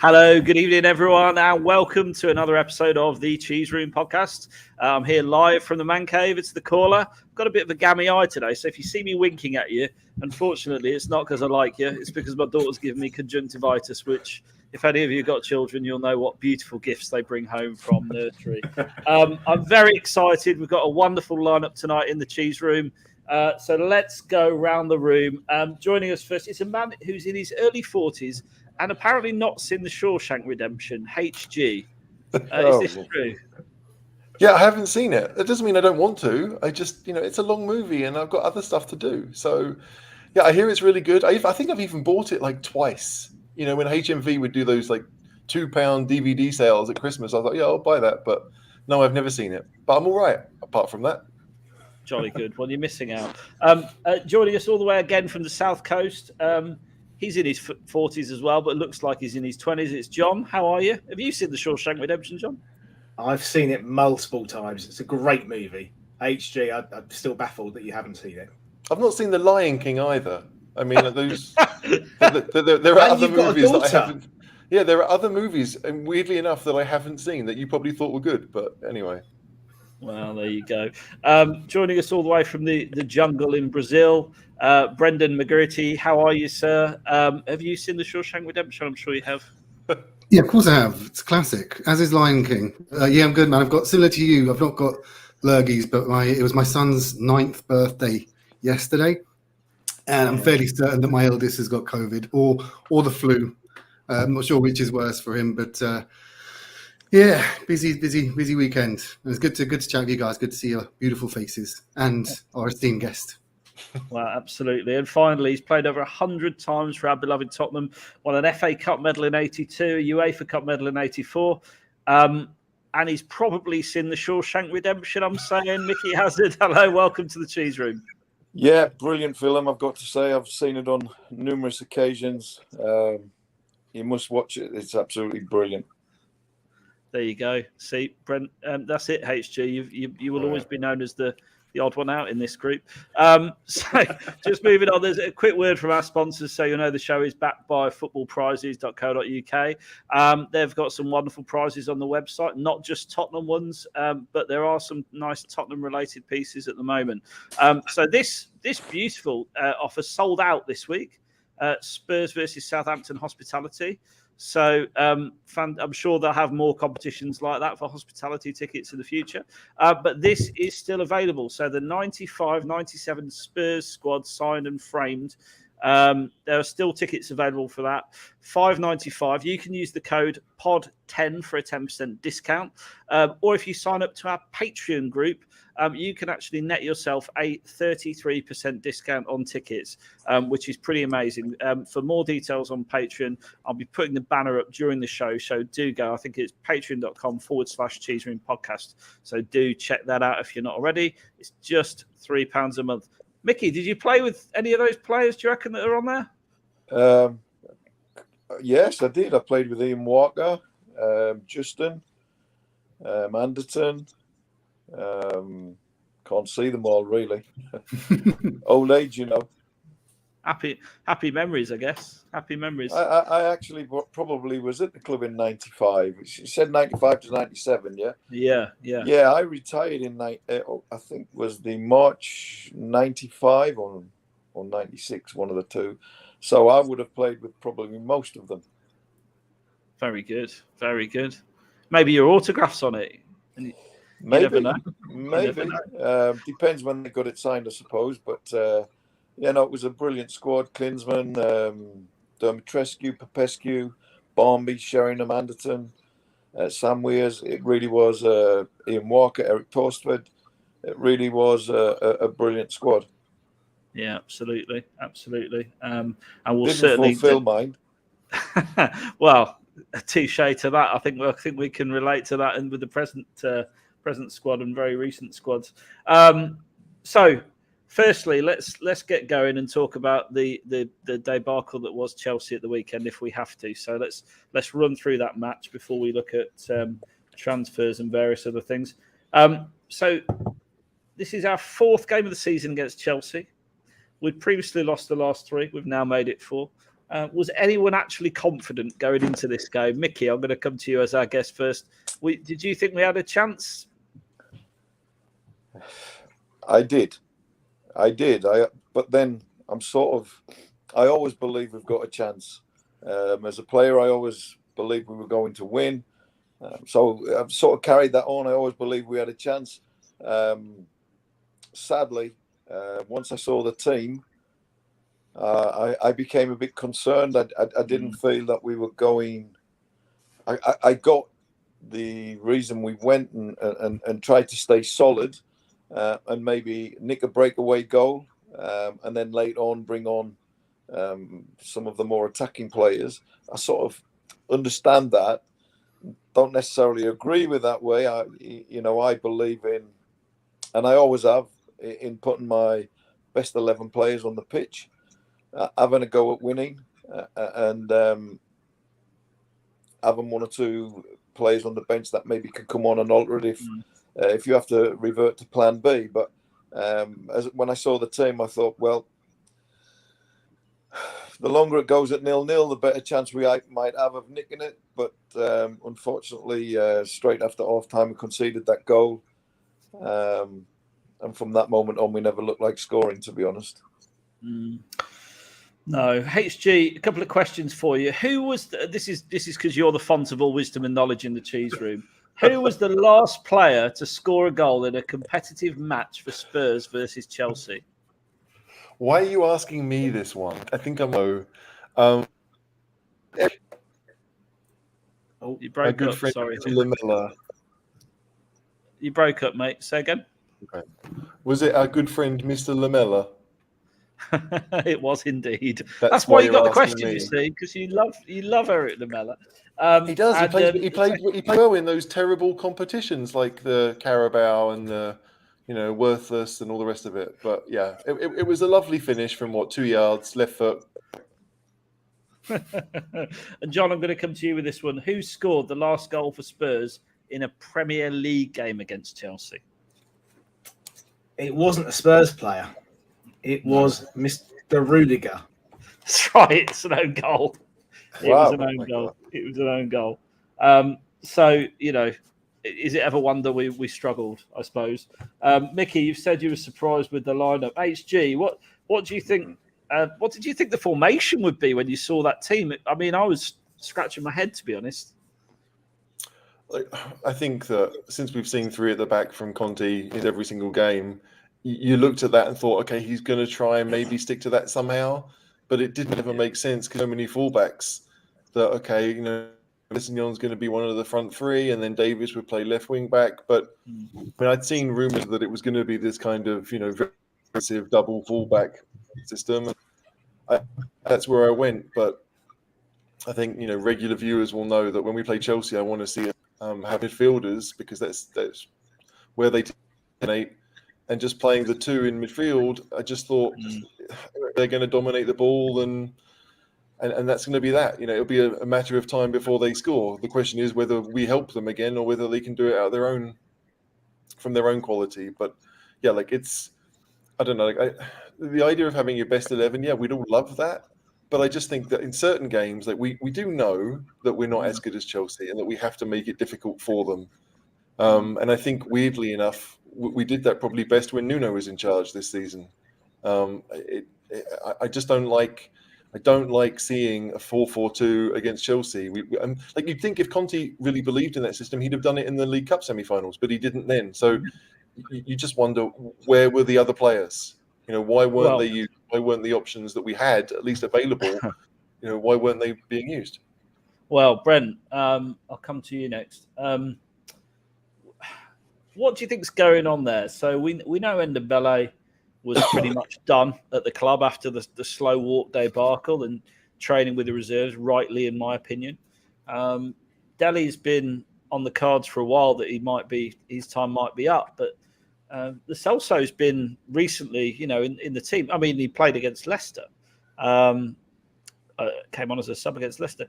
Hello, good evening, everyone, and welcome to another episode of the Cheese Room podcast. I'm here live from the man cave. It's the caller. I've got a bit of a gammy eye today, so if you see me winking at you, unfortunately, it's not because I like you. It's because my daughter's given me conjunctivitis, which, if any of you got children, you'll know what beautiful gifts they bring home from nursery. I'm very excited. We've got a wonderful lineup tonight in the Cheese Room. So let's go round the room. Joining us first is a man who's in his early 40s and apparently not seen the Shawshank Redemption, HG. Is this true? Yeah, I haven't seen it. It doesn't mean I don't want to. I just, it's a long movie and I've got other stuff to do. So, yeah, I hear it's really good. I think I've even bought it like twice. When HMV would do those like £2 DVD sales at Christmas, I was like, yeah, I'll buy that. But no, I've never seen it. But I'm all right, apart from that. Jolly good. Well, you're missing out. Joining us all the way again from the South Coast. He's in his 40s as well, but it looks like he's in his 20s. It's John. How are you? Have you seen The Shawshank Redemption, John? I've seen it multiple times. It's a great movie. HG, I'm still baffled that you haven't seen it. I've not seen The Lion King either. I mean, those there are other movies that I haven't. Yeah, there are other movies, and weirdly enough, that I haven't seen that you probably thought were good. But anyway. Well, there you go. Joining us all the way from the jungle in Brazil, Brendan McGurty. How are you, sir? Have you seen The Shawshank Redemption? I'm sure you have. Yeah, of course I have. It's a classic, as is Lion King. Yeah, I'm good, man. I've got, similar to you, I've not got lurgies, but it was my son's 9th birthday yesterday, and I'm fairly certain that my eldest has got COVID or the flu. I'm not sure which is worse for him, but... yeah, busy weekend. It's good to chat with you guys. Good to see your beautiful faces and our esteemed guest. Well, absolutely. And finally, he's played over 100 times for our beloved Tottenham. Won an FA Cup medal in 82, a UEFA Cup medal in 84. And he's probably seen The Shawshank Redemption, I'm saying. Micky Hazard, hello, welcome to the Cheese Room. Yeah, brilliant film, I've got to say. I've seen it on numerous occasions. You must watch it. It's absolutely brilliant. There you go. See, Brent, that's it, HG. You will always be known as the odd one out in this group. So just moving on, there's a quick word from our sponsors. So you know the show is backed by footballprizes.co.uk. They've got some wonderful prizes on the website, not just Tottenham ones, but there are some nice Tottenham-related pieces at the moment. So this beautiful offer sold out this week. Spurs versus Southampton hospitality. So I'm sure they'll have more competitions like that for hospitality tickets in the future. But this is still available. So the 95-97 Spurs squad signed and framed. There are still tickets available for that. $5.95. You can use the code POD10 for a 10% discount. Or if you sign up to our Patreon group, you can actually net yourself a 33% discount on tickets, which is pretty amazing. For more details on Patreon, I'll be putting the banner up during the show, so do go. I think it's patreon.com/Cheese Room podcast. So do check that out if you're not already. It's just £3 a month. Micky, did you play with any of those players, do you reckon, that are on there? Yes, I did. I played with Ian Walker, Justin, Anderton. Can't see them all, really. Old age, Happy memories, I guess. Happy memories. I actually probably was at the club in 95. She said 95 to 97, yeah? Yeah, I retired in, I think was the March 95 or 96, one of the two. So I would have played with probably most of them. Very good. Very good. Maybe your autographs on it. Maybe. Never know. Maybe. Depends when they got it signed, I suppose. But, it was a brilliant squad. Klinsmann, Dermitrescu, Popescu, Barmby, Sheringham, Anderton, Sam Weirs. It really was Ian Walker, Eric Torsted. It really was a brilliant squad. Yeah, absolutely. And we'll Didn't certainly fulfill mine. Well, a touche to that. I think we can relate to that, and with the present squad and very recent squads. So, firstly, let's get going and talk about the debacle that was Chelsea at the weekend, if we have to. So let's run through that match before we look at transfers and various other things. So this is our fourth game of the season against Chelsea. We'd previously lost the last three. We've now made it four. Was anyone actually confident going into this game? Mickey, I'm going to come to you as our guest first. Did you think we had a chance? I did. But then I always believe we've got a chance. As a player, I always believed we were going to win. So I've sort of carried that on. I always believed we had a chance. Sadly, once I saw the team, I became a bit concerned. I didn't feel that we were going. I got the reason we went and tried to stay solid and maybe nick a breakaway goal and then later on bring on some of the more attacking players. I sort of understand that. Don't necessarily agree with that way. I believe in, and I always have, in putting my best 11 players on the pitch, having a go at winning, and having one or two players on the bench that maybe could come on and alter it if you have to revert to plan B. But when I saw the team, I thought, well, the longer it goes at 0-0, the better chance we might have of nicking it. But unfortunately, straight after half-time, we conceded that goal. And from that moment on, we never looked like scoring, to be honest. No. HG, a couple of questions for you. Who was this is because you're the font of all wisdom and knowledge in the cheese room. Who was the last player to score a goal in a competitive match for Spurs versus Chelsea? Why are you asking me this one? I think I'm low. You broke good up. Friend, Sorry, Lamella. You broke up, mate. Say again. Okay. Was it our good friend, Mr. Lamella? It was indeed. That's why why you got the you're asking question, me. you see, because you love Eric Lamella. He does. He played well in those terrible competitions like the Carabao and the, Worthless and all the rest of it. But yeah, it was a lovely finish from 2 yards, left foot. And John, I'm going to come to you with this one. Who scored the last goal for Spurs in a Premier League game against Chelsea? It wasn't a Spurs player. It was Mr. Rudiger. That's right. It's an own goal. It was an own goal. It was an own goal. So, is it ever wonder we struggled, I suppose? Mickey, you've said you were surprised with the lineup. HG, what do you think? What did you think the formation would be when you saw that team? I mean, I was scratching my head, to be honest. I think that since we've seen 3 at the back from Conte in every single game, you looked at that and thought, okay, he's going to try and maybe stick to that somehow. But it didn't ever make sense because so many fullbacks that, okay, Lessegnon's going to be one of the front 3 and then Davis would play left wing back. But I'd seen rumours that it was going to be this kind of, very aggressive double fullback system. That's where I went. But I think, regular viewers will know that when we play Chelsea, I want to see have midfielders because that's where they dominate. And just playing the 2 in midfield, I just thought they're going to dominate the ball and that's going to be that. It'll be a matter of time before they score. The question is whether we help them again or whether they can do it out of from their own quality. But yeah, I don't know. The idea of having your best 11, yeah, we'd all love that. But I just think that in certain games, we do know that we're not as good as Chelsea and that we have to make it difficult for them. And I think weirdly enough, we did that probably best when Nuno was in charge this season. I just don't like. I don't like seeing a 4-4-2 against Chelsea. You'd think if Conte really believed in that system, he'd have done it in the League Cup semi-finals, but he didn't then. So you just wonder where were the other players? Why weren't they used? Why weren't the options that we had at least available? Why weren't they being used? Well, Brent, I'll come to you next. What do you think's going on there? So we know Dele was pretty much done at the club after the slow walk debacle and training with the reserves, rightly in my opinion. Dele's been on the cards for a while that his time might be up, but the Celso's been recently, in the team. I mean, he played against Leicester, came on as a sub against Leicester.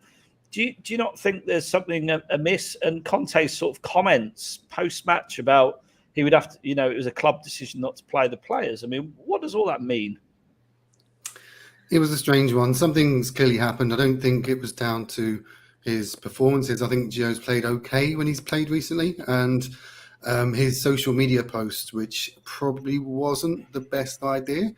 Do you not think there's something amiss? And Conte's sort of comments post-match about he would have to, it was a club decision not to play the players. I mean, what does all that mean? It was a strange one. Something's clearly happened. I don't think it was down to his performances. I think Gio's played okay when he's played recently, and his social media post, which probably wasn't the best idea,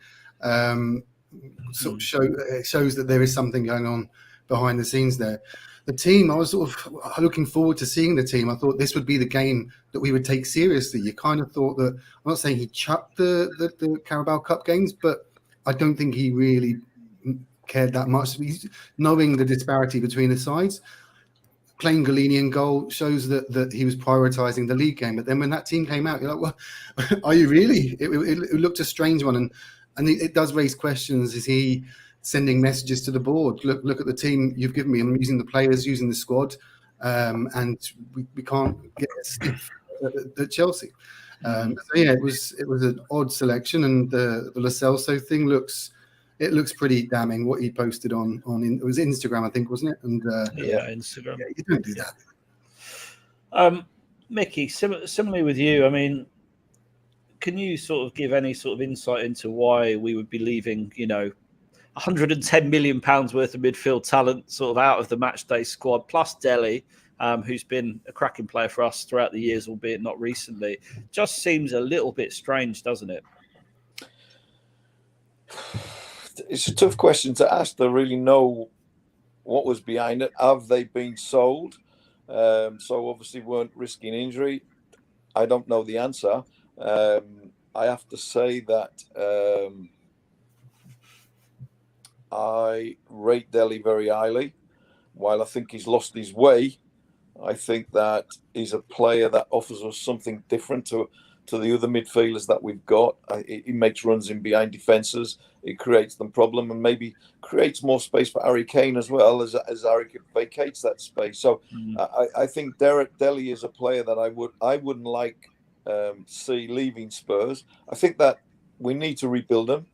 sort of shows that there is something going on behind the scenes there. The team, I was sort of looking forward to seeing the team. I thought this would be the game that we would take seriously. You kind of thought that, I'm not saying he chucked the Carabao Cup games, but I don't think he really cared that much. He's knowing the disparity between the sides. Playing Golini in goal shows that he was prioritising the league game. But then when that team came out, you're like, well, are you really? It looked a strange one. And it does raise questions. Is he sending messages to the board? Look at the team you've given me. I'm using the players, using the squad, and we can't get a sniff at Chelsea. So yeah, it was an odd selection, and the Lo Celso thing looks pretty damning. What he posted on it was Instagram, I think, wasn't it? And Instagram. Yeah, you don't do that. Mickey, similarly with you, I mean, can you sort of give any sort of insight into why we would be leaving, 110 million pounds worth of midfield talent sort of out of the match day squad, plus Dele, who's been a cracking player for us throughout the years, albeit not recently? Just seems a little bit strange, doesn't it? It's a tough question to ask to really know what was behind it. Have they been sold? So obviously weren't risking injury. I don't know the answer. I have to say that I rate Dele very highly. While I think he's lost his way, I think that he's a player that offers us something different to the other midfielders that we've got. He makes runs in behind defences. It creates them problem and maybe creates more space for Harry Kane as well, as Harry vacates that space. So I think Dele is a player that I wouldn't like see leaving Spurs. I think that we need to rebuild him.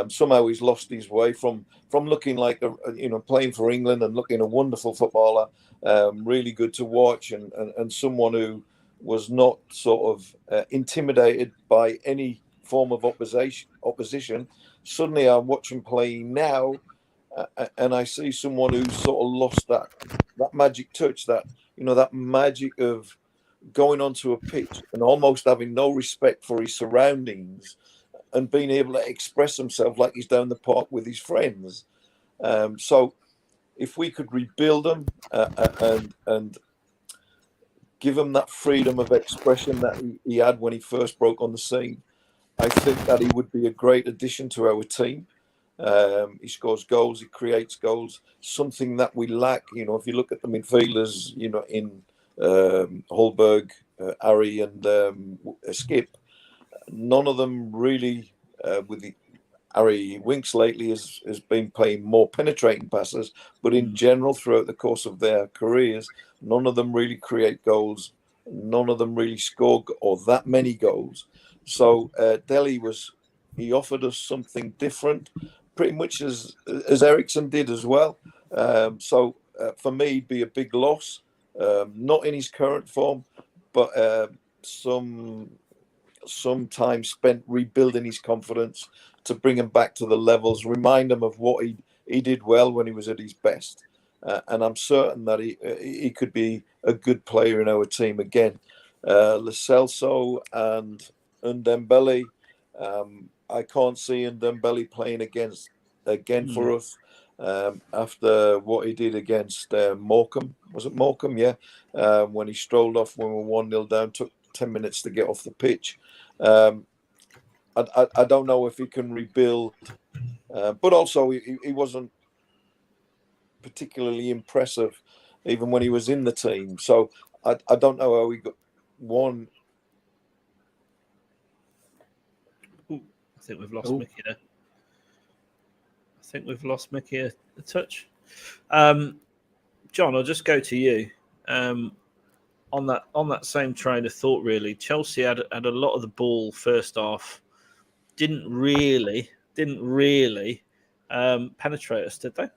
Somehow he's lost his way from looking like playing for England and looking a wonderful footballer, really good to watch, and someone who was not sort of intimidated by any form of opposition. Suddenly I watch him play now, and I see someone who's sort of lost that magic touch, that magic of going onto a pitch and almost having no respect for his surroundings and being able to express himself like he's down the park with his friends. So if we could rebuild him and give him that freedom of expression that he had when he first broke on the scene, I think that he would be a great addition to our team. He scores goals, he creates goals, something that we lack. If you look at the midfielders, in Holberg, Harry and Skip, none of them really, with Harry Winks lately has been playing more penetrating passes, but in general, throughout the course of their careers, none of them really create goals. None of them really score or that many goals. So Dele he offered us something different, pretty much as Eriksen did as well. So for me, it'd be a big loss. Not in his current form, but some time spent rebuilding his confidence to bring him back to the levels, remind him of what he did well when he was at his best. And I'm certain that he could be a good player in our team again. Lo Celso and Ndombele, I can't see Ndombele playing again for us after what he did against Morecambe. Was it Morecambe? Yeah. When he strolled off when we were 1-0 down, took 10 minutes to get off the pitch. I don't know if he can rebuild, but also he wasn't particularly impressive even when he was in the team. So I don't know how he got one. I think we've lost Mickey there. I think we've lost Mickey a touch. John, I'll just go to you. On that same train of thought, really, Chelsea had a lot of the ball first half. Didn't really penetrate us, did they?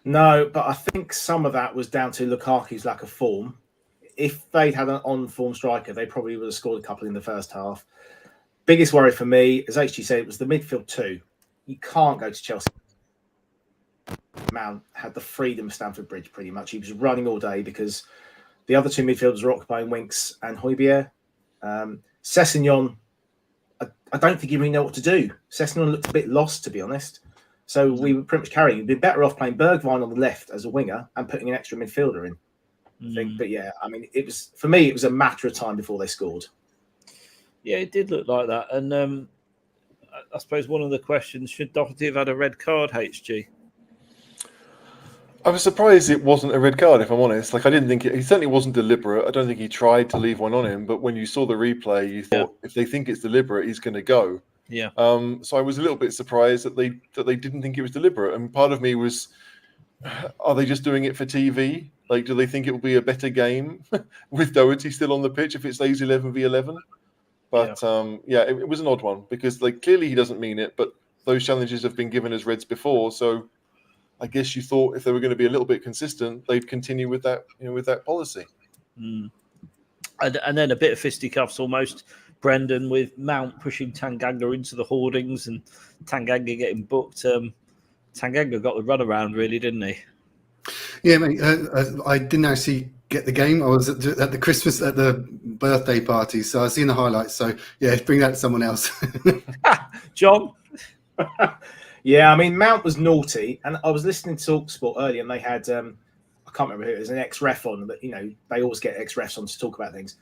No, but I think some of that was down to Lukaku's lack of form. If they'd had an on-form striker, they probably would have scored a couple in the first half. Biggest worry for me, as HG said, it was the midfield two. you can't go to Chelsea. Mount had the freedom of Stamford Bridge pretty much. He was running all day because the other two midfielders were occupying Winks and Højbjerg. Sessegnon, I don't think he really know what to do. Sessegnon looked a bit lost, to be honest. So we were pretty much carrying. We'd been better off playing Bergwijn on the left as a winger and putting an extra midfielder in. I think. But yeah, I mean, it was for me. It was a matter of time before they scored. Yeah, it did look like that. And I suppose one of the questions: should Doherty have had a red card? HG. I was surprised it wasn't a red card, if I'm honest. Like, I didn't think he certainly wasn't deliberate. I don't think he tried to leave one on him. But when you saw the replay, you thought if they think it's deliberate, he's going to go. Yeah. So I was a little bit surprised that they didn't think it was deliberate. And part of me was, are they just doing it for TV? Like, do they think it will be a better game with Doherty still on the pitch if it stays 11v11? But it was an odd one because, like, clearly he doesn't mean it. But those challenges have been given as reds before, so I guess you thought if they were going to be a little bit consistent, they'd continue with that, with that policy. And then a bit of fisticuffs almost, Brendan, with Mount pushing Tanganga into the hoardings and Tanganga getting booked. Tanganga got the runaround, really, didn't he? Yeah, mate. I didn't actually get the game. I was at the birthday party, so I've seen the highlights. So yeah, bring that to someone else. John. Yeah, I mean, Mount was naughty, and I was listening to TalkSport earlier, and they had I can't remember who it was, an ex-ref on, but they always get ex-refs on to talk about things,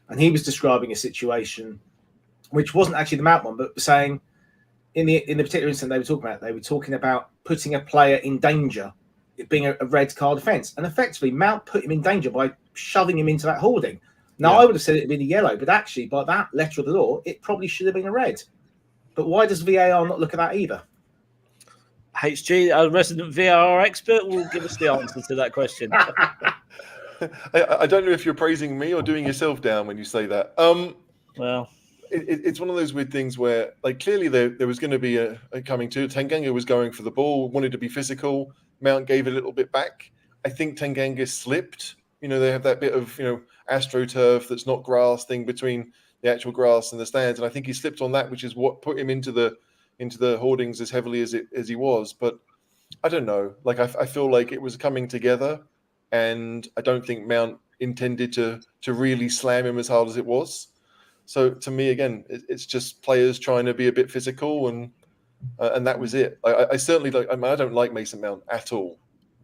and he was describing a situation which wasn't actually the Mount one, but saying in the particular incident they were talking about putting a player in danger, it being a red card offence, and effectively Mount put him in danger by shoving him into that hoarding. Now I would have said it had been a yellow, but actually by that letter of the law, it probably should have been a red. But why does VAR not look at that either? HG, our resident VAR expert, will give us the answer to that question. I don't know if you're praising me or doing yourself down when you say that. Well, it's one of those weird things where, like, clearly there was going to be a coming to. Tanganga was going for the ball, wanted to be physical. Mount gave a little bit back. I think Tanganga slipped. They have that bit of AstroTurf that's not grass thing between the actual grass and the stands, and I think he slipped on that, which is what put him into the hoardings as heavily as he was. But I don't know. Like, I feel like it was coming together, and I don't think Mount intended to really slam him as hard as it was. So to me, again, it's just players trying to be a bit physical, and that was it. I certainly like. I don't like Mason Mount at all,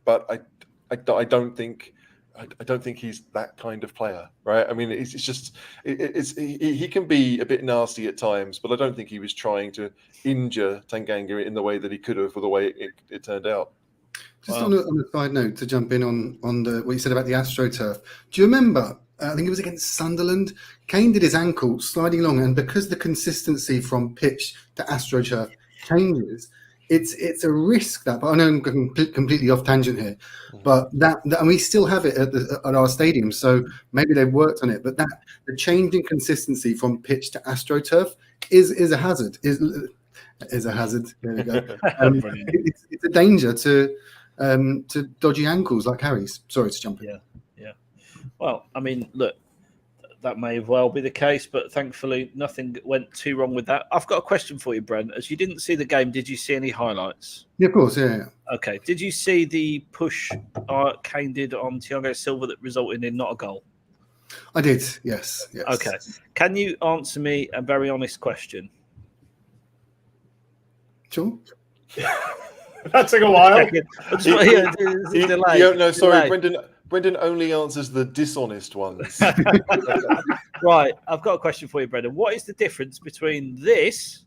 but I don't think he's that kind of player, right? I mean, it's just he can be a bit nasty at times, but I don't think he was trying to injure Tanganga in the way that he could have, or the way it turned out. Just on a side note, to jump in on what you said about the AstroTurf. Do you remember? I think it was against Sunderland. Kane did his ankle sliding along, and because the consistency from pitch to AstroTurf changes, it's a risk that. But I know I'm going completely off tangent here, but that and we still have it at our stadium. So maybe they've worked on it, but the change in consistency from pitch to AstroTurf is a hazard. Is a hazard. There we go. It's a danger to dodgy ankles like Harry's. Sorry to jump in. Yeah. Well, I mean, look, that may well be the case, but thankfully nothing went too wrong with that. I've got a question for you, Brent. As you didn't see the game, did you see any highlights? Yeah, of course, yeah. Okay. Did you see the push Kane did on Thiago Silva that resulted in not a goal? I did, yes. Okay. Can you answer me a very honest question? Sure. That took a while. Delay. Brendan only answers the dishonest ones. Right, I've got a question for you, Brendan. What is the difference between this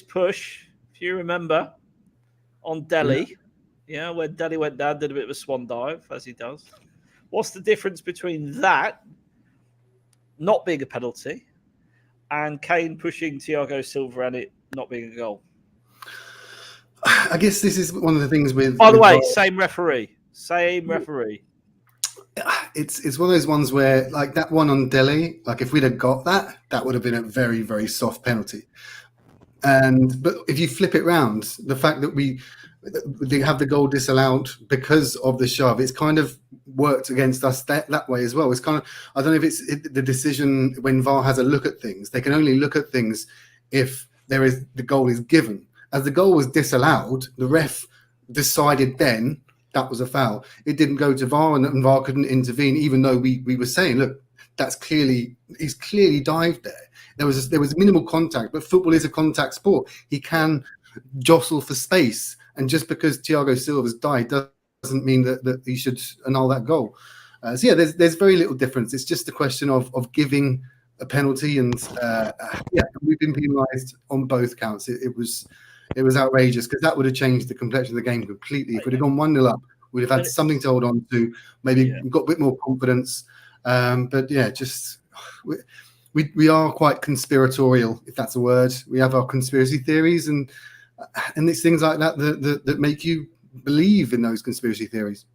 push, if you remember, on Dele, where Dele went down, did a bit of a swan dive, as he does. What's the difference between that not being a penalty and Kane pushing Thiago Silva and it not being a goal? I guess this is one of the things with... By the way, same referee. It's one of those ones where, like that one on Dele, like if we'd have got that would have been a very, very soft penalty. But if you flip it round, the fact that they have the goal disallowed because of the shove, it's kind of worked against us that way as well. It's kind of, I don't know if it's the decision when VAR has a look at things. They can only look at things if the goal is given. as the goal was disallowed, the ref decided then that was a foul. It didn't go to VAR, and VAR couldn't intervene, even though we were saying, look, he's clearly dived there. There was minimal contact, but football is a contact sport. He can jostle for space, and just because Thiago Silva's dived doesn't mean that he should annul that goal. So yeah, there's very little difference. It's just a question of giving a penalty, and we've been penalised on both counts. It was outrageous, because that would have changed the complexion of the game completely. If we'd have gone 1-0 up, we'd have had something to hold on to. Maybe got a bit more confidence. But yeah, just we are quite conspiratorial, if that's a word. We have our conspiracy theories, and it's things like that make you believe in those conspiracy theories.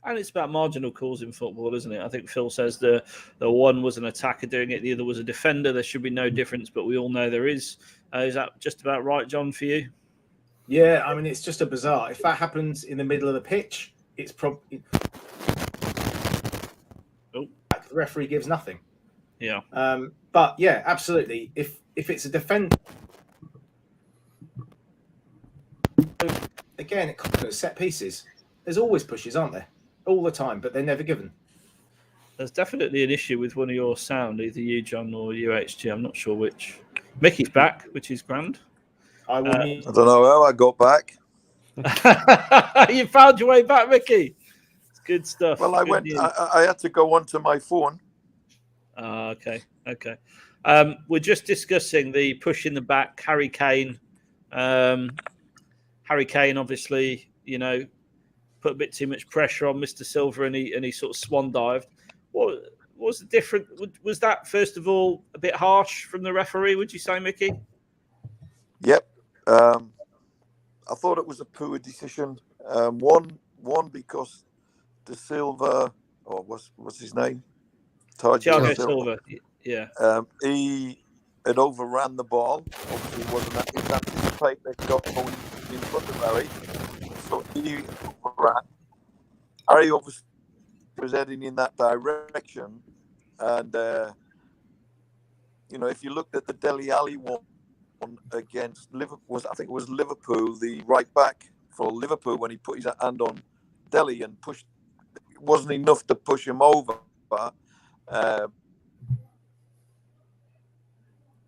And it's about marginal calls in football, isn't it? I think Phil says the one was an attacker doing it, the other was a defender. There should be no difference, but we all know there is. Is that just about right, John, for you? Yeah, I mean, it's just a bizarre. If that happens in the middle of the pitch, it's probably the referee gives nothing. Yeah. But yeah, absolutely. If it's a defender, again, it comes to set pieces. There's always pushes, aren't there? All the time, but they're never given. There's definitely an issue with one of your sound, either you, John, or UHG. I'm not sure which. Mickey's back, which is grand. I don't know how I got back. You found your way back, Mickey. It's good stuff. Well, I had to go onto my phone. Okay. We're just discussing the push in the back. Harry Kane, obviously, put a bit too much pressure on Mr. Silva, and he sort of swan dived. What was the difference? Was that, first of all, a bit harsh from the referee, would you say, Mickey? Yep. I thought it was a poor decision. One because De Silva, or what's his name? Thiago Silva. Yeah. He had overran the ball. Obviously, he wasn't anticipating that got going in front of Harry. So he overran. Harry obviously was heading in that direction. And, if you looked at the Dele Alli one against Liverpool, I think it was Liverpool, the right back for Liverpool, when he put his hand on Dele and pushed, it wasn't enough to push him over.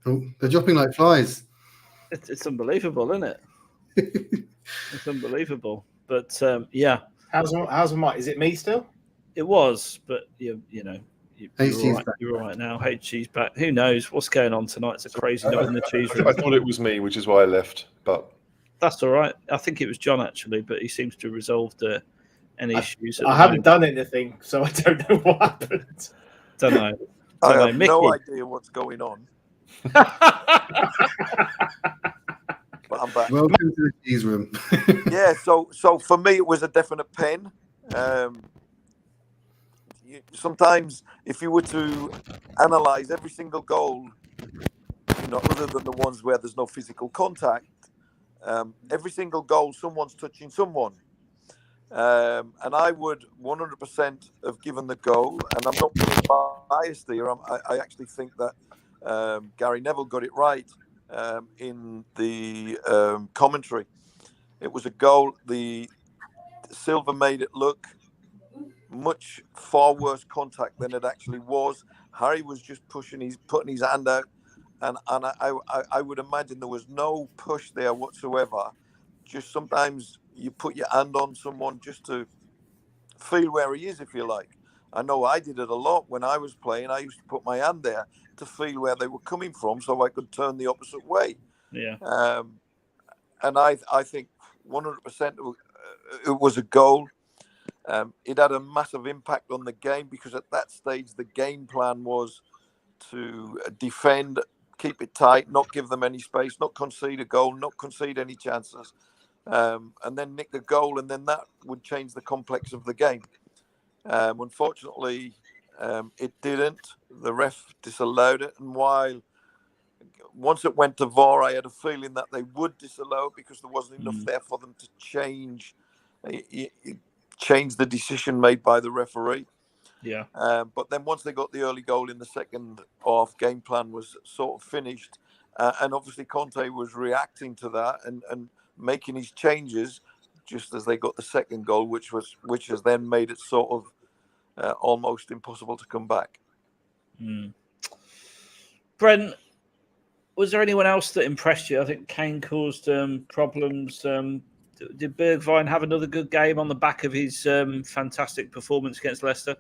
They're dropping like flies. It's unbelievable, isn't it? It's unbelievable. But yeah. How's the mic? Is it me still? It was, but you're all right now. HG's back. Who knows what's going on tonight? It's a crazy night in the cheese room. I thought it was me, which is why I left. But that's all right. I think it was John, actually, but he seems to have resolved any issues. I haven't done anything, so I don't know what happened. Don't know. I have Mickey. no idea what's going on. But I'm back. Welcome to the cheese room. Yeah, so for me it was a definite pen. Sometimes if you were to analyse every single goal, other than the ones where there's no physical contact, every single goal someone's touching someone. And I would 100% have given the goal, and I'm not being biased here. I actually think that Gary Neville got it right in the commentary. It was a goal. The Silva made it look much far worse contact than it actually was. Harry was just putting his hand out, and I would imagine there was no push there whatsoever. Just sometimes you put your hand on someone just to feel where he is, if you like. I know I did it a lot when I was playing. I used to put my hand there to feel where they were coming from, so I could turn the opposite way. Yeah. And I think 100% it was a goal. It had a massive impact on the game, because at that stage the game plan was to defend, keep it tight, not give them any space, not concede a goal, not concede any chances, and then nick the goal, and then that would change the complex of the game. Unfortunately, it didn't. The ref disallowed it, and once it went to VAR, I had a feeling that they would disallow it, because there wasn't enough there for them to change the decision made by the referee. Yeah. But then once they got the early goal in the second half, game plan was sort of finished, And obviously Conte was reacting to that and making his changes just as they got the second goal, which has then made it sort of almost impossible to come back. Brent, was there anyone else that impressed you? I think Kane caused problems. Did Bergwijn have another good game on the back of his fantastic performance against Leicester?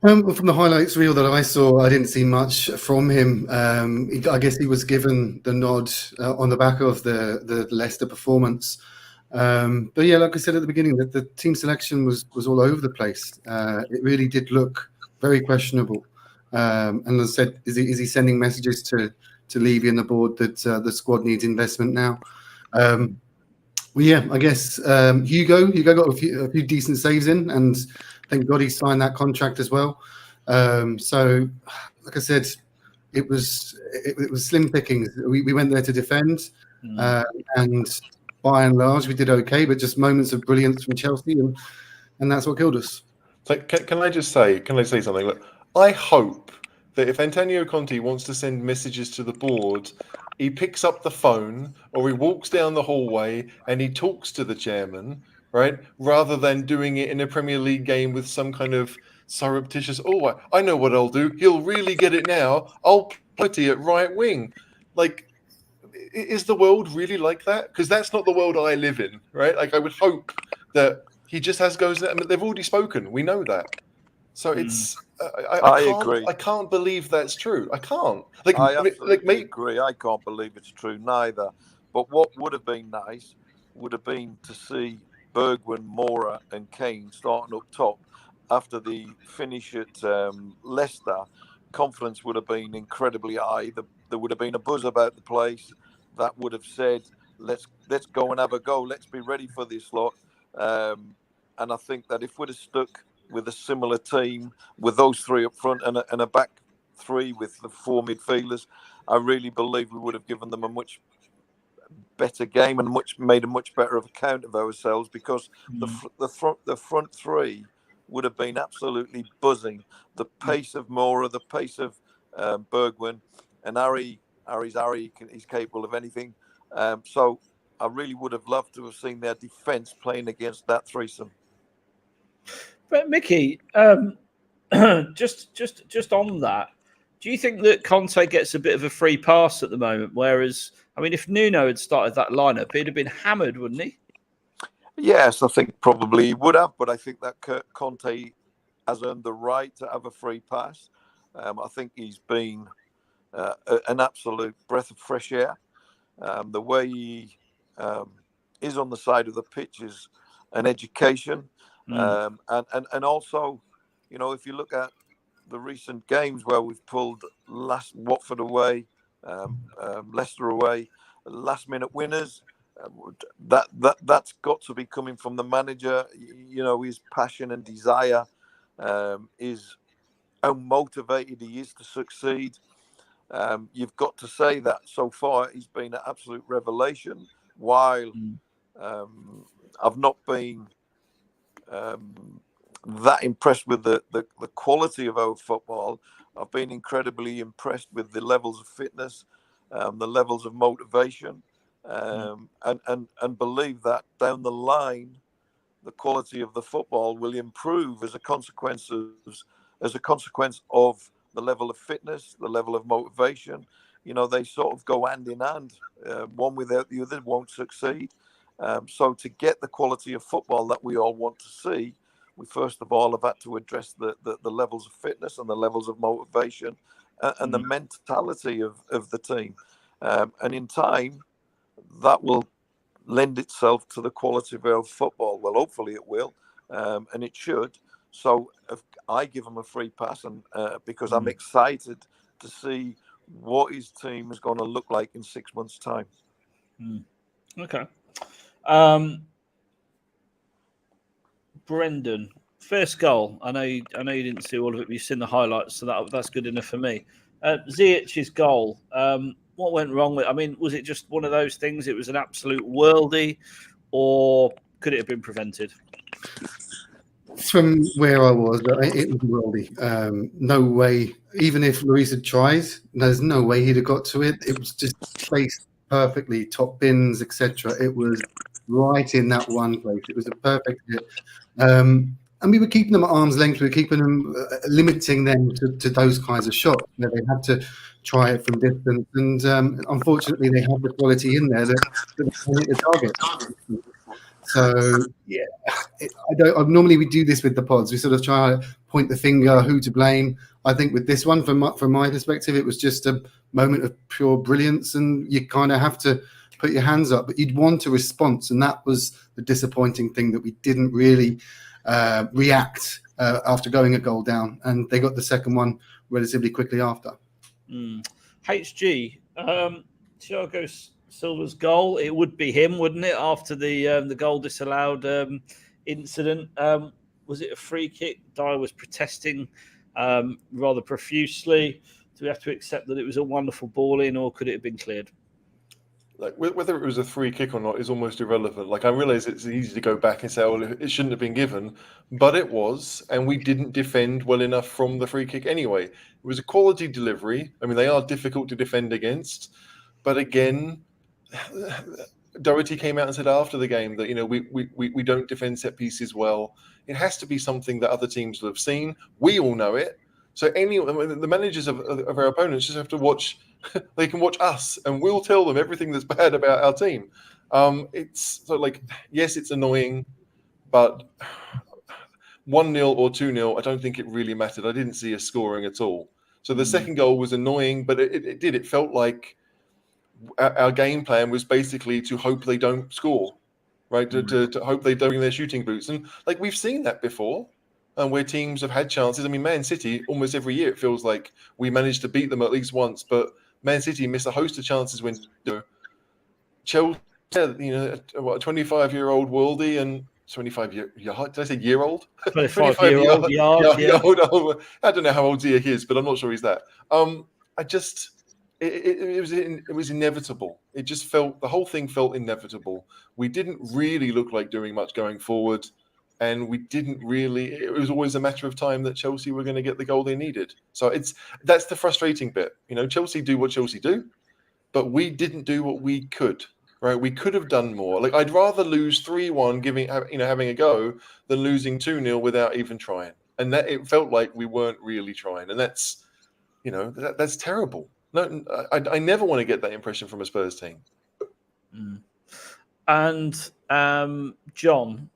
From the highlights reel that I saw, I didn't see much from him. I guess he was given the nod on the back of the Leicester performance. But yeah, like I said at the beginning, that the team selection was all over the place. It really did look very questionable. And as I said, is he sending messages to Levy and the board that the squad needs investment now? Well, yeah, I guess Hugo got a few decent saves in, and thank God he signed that contract as well. So, like I said, it was slim pickings. We went there to defend, and by and large we did okay, but just moments of brilliance from Chelsea, and that's what killed us. So can I say something? Look, I hope that if Antonio Conte wants to send messages to the board, he picks up the phone or he walks down the hallway and he talks to the chairman, right? Rather than doing it in a Premier League game with some kind of surreptitious, I know what I'll do. He'll really get it now. I'll put it at right wing. Like, is the world really like that? Because that's not the world I live in, right? Like, I would hope that he just goes. I mean, they've already spoken. We know that. So it's. I agree. I can't believe that's true. I can't. I absolutely agree. I can't believe it's true neither. But what would have been nice would have been to see Bergwijn, Moura, and Kane starting up top after the finish at Leicester. Confidence would have been incredibly high. There would have been a buzz about the place that would have said, "Let's go and have a go. Let's be ready for this lot." And I think that if we'd have stuck with a similar team, with those three up front and a back three with the four midfielders, I really believe we would have given them a much better game and made a much better of account of ourselves, because the front three would have been absolutely buzzing. The pace of Moura, the pace of Bergwijn, and Harry. He's capable of anything. So I really would have loved to have seen their defence playing against that threesome. But Mickey, just on that, do you think that Conte gets a bit of a free pass at the moment? Whereas, I mean, if Nuno had started that lineup, he'd have been hammered, wouldn't he? Yes, I think probably he would have, but I think that Conte has earned the right to have a free pass. I think he's been an absolute breath of fresh air. The way he is on the side of the pitch is an education. And also, you know, if you look at the recent games where we've pulled Watford away, Leicester away, last-minute winners, that's got to be coming from the manager. You know, his passion and desire, is how motivated he is to succeed. You've got to say that so far he's been an absolute revelation. While I've not been that impressed with the quality of our football, I've been incredibly impressed with the levels of fitness, the levels of motivation, and believe that down the line, the quality of the football will improve as a consequence of the level of fitness, the level of motivation. You know, they sort of go hand in hand. One without the other won't succeed. So to get the quality of football that we all want to see, we first of all have had to address the levels of fitness and the levels of motivation and the mentality of the team. And in time, that will lend itself to the quality of our football. Well, hopefully it will, and it should. So I give him a free pass, and because I'm excited to see what his team is going to look like in 6 months' time. Okay. Brendan, first goal. I know you didn't see all of it, but you've seen the highlights, so that's good enough for me. Ziyech's goal. What went wrong with? I mean, was it just one of those things? It was an absolute worldie, or could it have been prevented? from where I was, it was worldy. No way. Even if Luis had tried, there's no way he'd have got to it. It was just placed perfectly, top bins, etc. It was right in that one place. It was a perfect hit. And we were keeping them at arm's length. We were keeping them, limiting them to those kinds of shots where they had to try it from distance. And unfortunately, they have the quality in there that hit the target. So yeah, normally we do this with the pods. We sort of try to point the finger, who to blame. I think with this one, from my perspective, it was just a moment of pure brilliance, and you kind of have to put your hands up. But you'd want a response, and that was the disappointing thing, that we didn't really react after going a goal down, and they got the second one relatively quickly after. HG, Thiago Silva's goal, it would be him, wouldn't it, after the goal disallowed incident? Was it a free kick? Dyer was protesting rather profusely. Do we have to accept that it was a wonderful ball in, or could it have been cleared? Like, whether it was a free kick or not is almost irrelevant. Like, I realise it's easy to go back and say, well, it shouldn't have been given, but it was, and we didn't defend well enough from the free kick anyway. It was a quality delivery. I mean, they are difficult to defend against, but again, Doherty came out and said after the game that, you know, we don't defend set pieces well. It has to be something that other teams will have seen. We all know it. So the managers of our opponents just have to watch. They can watch us, and we'll tell them everything that's bad about our team. It's so, like, yes, it's annoying, but 1-0 or 2-0, I don't think it really mattered. I didn't see us scoring at all. So the second goal was annoying, but it felt like our game plan was basically to hope they don't score, right? To hope they don't bring their shooting boots. And like, we've seen that before, where teams have had chances. I mean, Man City, almost every year, it feels like we managed to beat them at least once, but Man City missed a host of chances when, you know, Chelsea, you know, a 25-year-old worldie and 25-year, did I say year old? 25-year-old yard, yeah. Old. I don't know how old Ziyech is, but I'm not sure he's that. It was inevitable. It just felt, the whole thing felt inevitable. We didn't really look like doing much going forward, and we didn't really. It was always a matter of time that Chelsea were going to get the goal they needed. So that's the frustrating bit. You know, Chelsea do what Chelsea do, but we didn't do what we could. Right, we could have done more. Like, I'd rather lose 3-1, having a go, than losing 2-0 without even trying. And that it felt like we weren't really trying, and that's, you know, that's terrible. No, I never want to get that impression from a Spurs team. And John,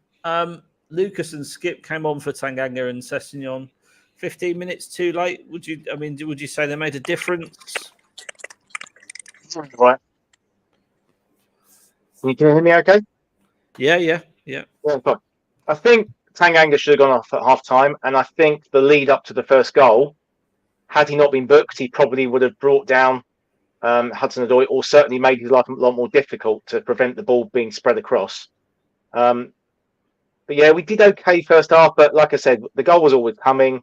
Lucas and Skip came on for Tanganga and Sessegnon 15 minutes too late. Would you say they made a difference? Right. Can you hear me okay? Yeah. Fine. I think Tanganga should have gone off at half time, and I think the lead up to the first goal, had he not been booked, he probably would have brought down Hudson-Odoi, or certainly made his life a lot more difficult to prevent the ball being spread across. But yeah, we did okay first half, but like I said, the goal was always coming,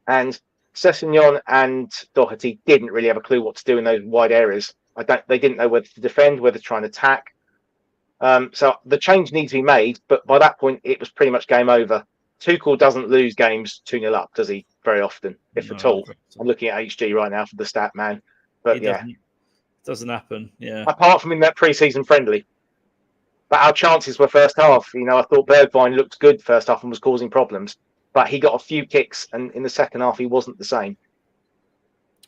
and Sessegnon and Doherty didn't really have a clue what to do in those wide areas. They didn't know whether to defend, whether to try and attack. So the change needs to be made, but by that point, it was pretty much game over. Tuchel doesn't lose games 2-0 up, does he? Very often, if at all. I'm looking at HG right now for the stat man. But yeah. Doesn't happen, yeah. Apart from in that pre-season friendly. But our chances were first half. You know, I thought Bergwijn looked good first half and was causing problems. But he got a few kicks, and in the second half, he wasn't the same.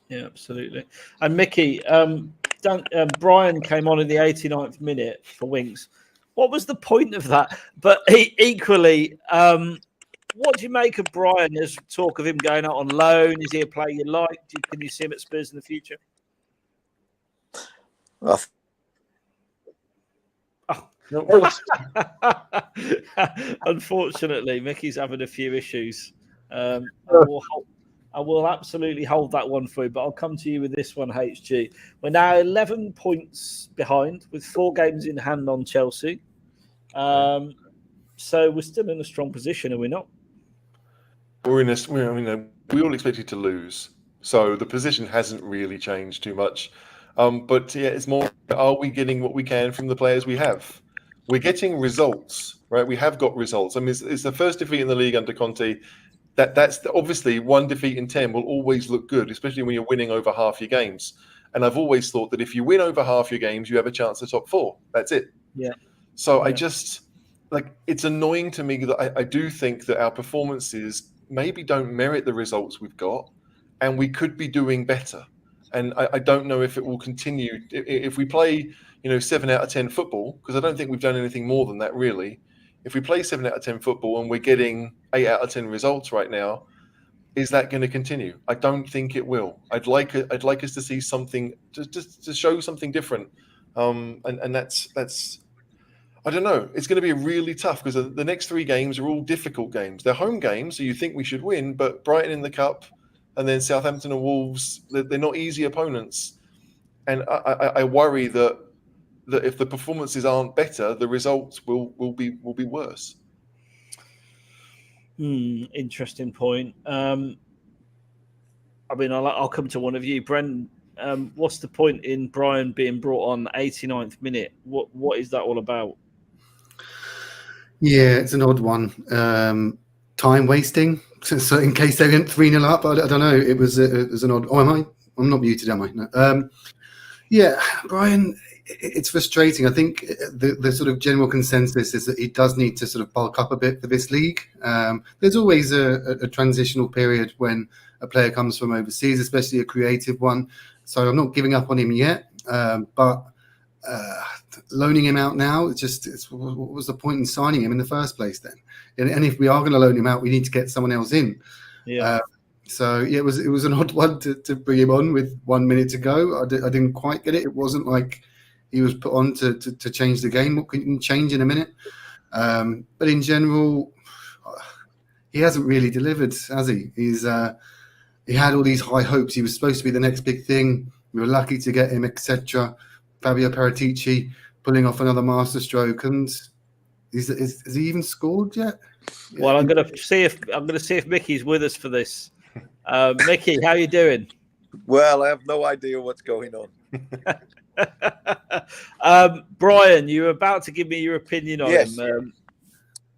Yeah, absolutely. And Mickey, Brian came on in the 89th minute for Winks. What was the point of that? But equally, what do you make of Brian? There's talk of him going out on loan. Is he a player you like? Can you see him at Spurs in the future? Unfortunately, Mickey's having a few issues. I will absolutely hold that one for you, but I'll come to you with this one, HG. We're now 11 points behind with 4 games in hand on Chelsea. So we're still in a strong position, are we not? We all expected to lose, so the position hasn't really changed too much. But yeah, it's more, are we getting what we can from the players we have? we're getting results, right? We have got results. I mean, it's the first defeat in the league under Conte. That's obviously one defeat in 10 will always look good, especially when you're winning over half your games. And I've always thought that if you win over half your games, you have a chance at top 4. That's it. Yeah. So I just it's annoying to me that I do think that our performances maybe don't merit the results we've got, and we could be doing better. And I don't know if it will continue if we play, 7 out of 10 football, because I don't think we've done anything more than that really. If we play 7 out of 10 football and we're getting 8 out of 10 results right now, is that going to continue? I don't think it will. I'd like us to see something, just to show something different. And that's I don't know. It's going to be really tough because the next 3 games are all difficult games. They're home games, so you think we should win, but Brighton in the cup, and then Southampton and Wolves, they're not easy opponents. And I worry that if the performances aren't better, the results will be worse. Interesting point. I mean, I'll come to one of you, Brent. What's the point in Brian being brought on 89th minute? What is that all about? Yeah, it's an odd one. Time wasting. So in case they went 3-0 up, I don't know. It was an odd. Oh, I'm not muted, am I? No. Yeah, Brian. It's frustrating. I think the sort of general consensus is that he does need to sort of bulk up a bit for this league. There's always a transitional period when a player comes from overseas, especially a creative one. So I'm not giving up on him yet, but loaning him out now, what was the point in signing him in the first place then? And if we are going to loan him out, we need to get someone else in. Yeah. So yeah, it was an odd one to bring him on with 1 minute to go. I didn't quite get it. It wasn't like he was put on to change the game. What can you change in a minute? But in general, he hasn't really delivered, has he? He had all these high hopes. He was supposed to be the next big thing. We were lucky to get him, etc. Fabio Paratici pulling off another masterstroke, and has he even scored yet? Yeah. Well, I'm going to see if Mickey's with us for this. Mickey, how you doing? Well, I have no idea what's going on. Brian, you were about to give me your opinion on him.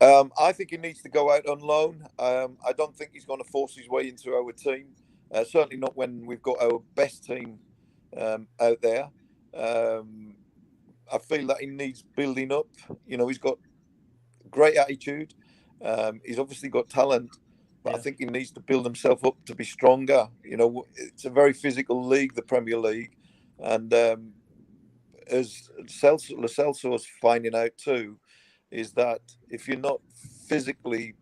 I think he needs to go out on loan. I don't think he's going to force his way into our team. Certainly not when we've got our best team out there. I feel that he needs building up. He's got great attitude. He's obviously got talent, but I think he needs to build himself up to be stronger. It's a very physical league, the Premier League. And as Lo Celso's finding out too, is that if you're not physically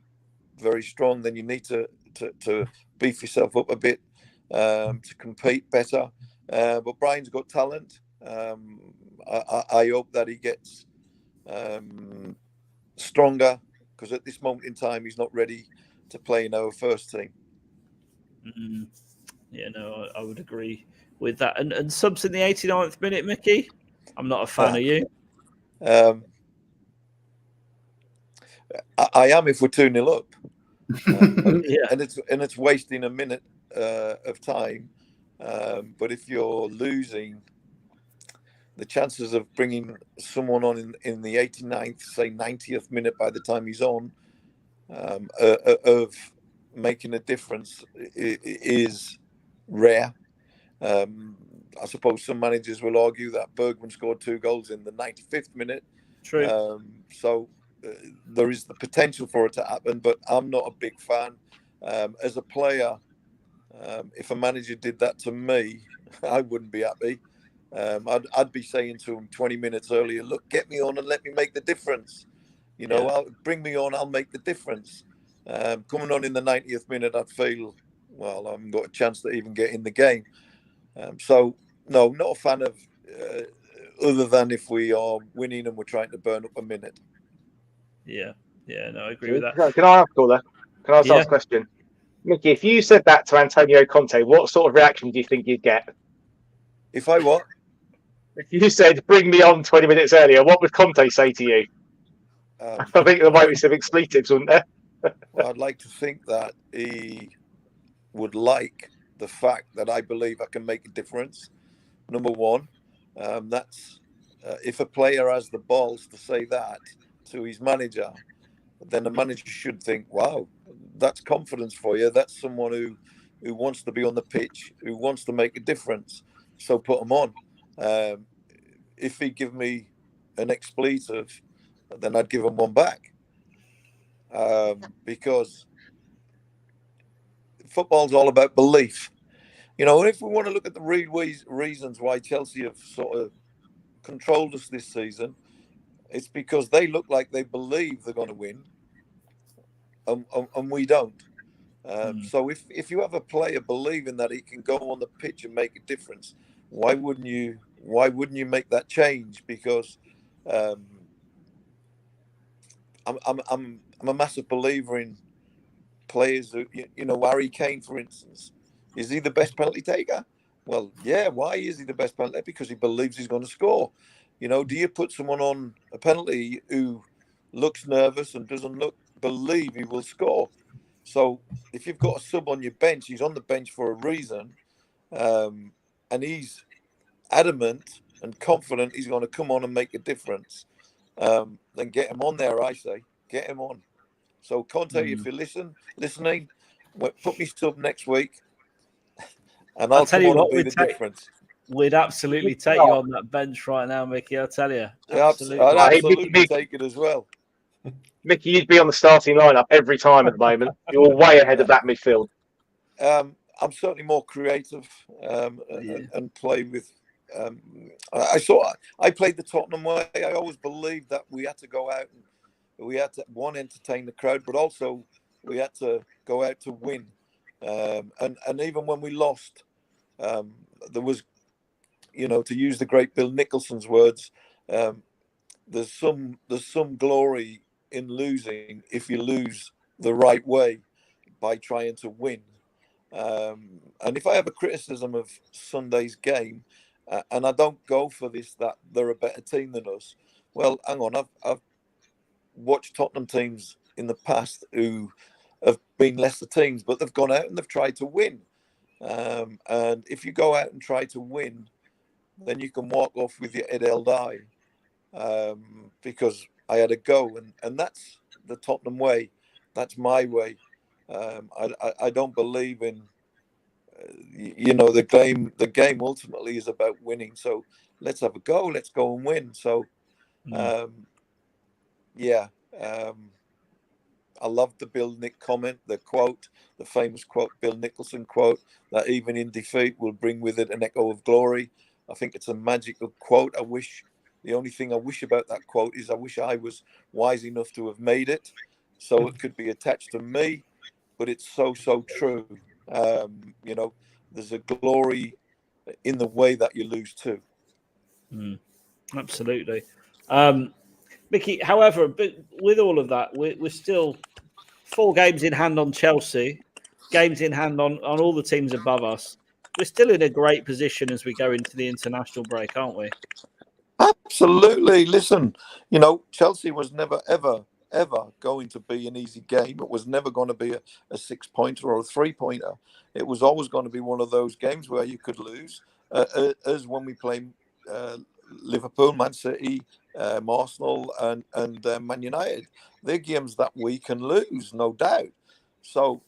very strong, then you need to beef yourself up a bit to compete better. But Brian's got talent. I hope that he gets stronger, because at this moment in time, he's not ready to play in our first team. Yeah, no, I would agree with that. And subs in the 89th minute, Mickey? I'm not a fan of you. I am if we're 2-0 up. And it's wasting a minute of time. But if you're losing, the chances of bringing someone on in the 89th, say 90th minute by the time he's on, of making a difference is rare. I suppose some managers will argue that Bergman scored 2 goals in the 95th minute. True. So there is the potential for it to happen, but I'm not a big fan. As a player, if a manager did that to me, I wouldn't be happy. I'd be saying to him 20 minutes earlier, look, get me on and let me make the difference. Bring me on, I'll make the difference. Coming on in the 90th minute, I'd feel, well, I haven't got a chance to even get in the game. So, no, not a fan of, other than if we are winning and we're trying to burn up a minute. Yeah, no, I agree with that. Can I ask all that? Can I ask a question? Mickey, if you said that to Antonio Conte, what sort of reaction do you think you'd get? If I what? If you said, bring me on 20 minutes earlier, what would Conte say to you? I think there might be some expletives, wouldn't there? Well, I'd like to think that he would like the fact that I believe I can make a difference. Number one, that's if a player has the balls to say that to his manager, then the manager should think, wow, that's confidence for you. That's someone who wants to be on the pitch, who wants to make a difference. So put him on. If he give me an expletive, then I'd give him one back. Because football's all about belief. You know, if we want to look at the reasons why Chelsea have sort of controlled us this season, it's because they look like they believe they're going to win, and we don't. So if you have a player believing that he can go on the pitch and make a difference, why wouldn't you make that change? Because I'm a massive believer in players who, you know, Harry Kane, for instance. Is he the best penalty taker? Well, yeah. Why is he the best penalty taker? Because he believes he's going to score. You know, do you put someone on a penalty who looks nervous and doesn't believe he will score? So if you've got a sub on your bench, he's on the bench for a reason, and he's adamant and confident he's going to come on and make a difference, then get him on there, I say. Get him on. So Conte, if you're listening, put me sub next week, and I'll tell you what, be the difference. We'd absolutely take you on that bench right now, Mickey. I'll tell you. Absolutely. I'd absolutely take it as well. Mickey, you'd be on the starting lineup every time at the moment. You're way ahead of that midfield. I'm certainly more creative and play with. I played the Tottenham way. I always believed that we had to go out and we had to entertain the crowd, but also we had to go out to win. And even when we lost, there was, you know, to use the great Bill Nicholson's words, there's some glory in losing if you lose the right way by trying to win. And if I have a criticism of Sunday's game, and I don't go for this that they're a better team than us, well, hang on, I've watched Tottenham teams in the past who have been lesser teams, but they've gone out and they've tried to win. And if you go out and try to win, then you can walk off with your head held high, because I had a go, and that's the Tottenham way. That's my way. I don't believe in, you know, the game. The game ultimately is about winning. So let's have a go. Let's go and win. So, I love the Bill Nick comment, the quote, the famous quote, Bill Nicholson quote, that even in defeat will bring with it an echo of glory. I think it's a magical quote. The only thing I wish about that quote is I wish I was wise enough to have made it so it could be attached to me, but it's so true. You know, there's a glory in the way that you lose too. Absolutely. Mickey, however, but with all of that, we're still 4 games in hand on Chelsea, games in hand on all the teams above us. We're still in a great position as we go into the international break, aren't we? Absolutely. Listen, you know, Chelsea was never, ever going to be an easy game. It was never going to be a 6-pointer or a 3-pointer. It was always going to be one of those games where you could lose, as when we play Liverpool, Man City, Arsenal, and Man United. They're games that we can lose, no doubt. So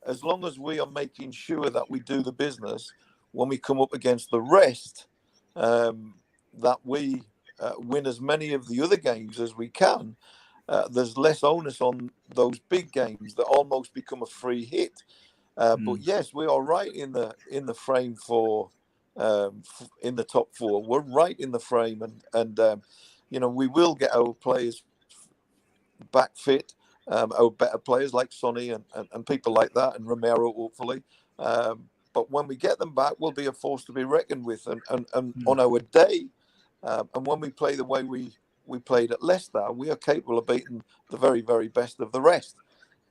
as long as we are making sure that we do the business when we come up against the rest, that we win as many of the other games as we can, there's less onus on those big games that almost become a free hit. But yes, we are right in the frame for in the top 4. We're right in the frame, and you know, we will get our players back fit, our better players like Sonny and people like that, and Romero hopefully. But when we get them back, we'll be a force to be reckoned with, and on our day. And when we play the way we played at Leicester, we are capable of beating the very, very best of the rest.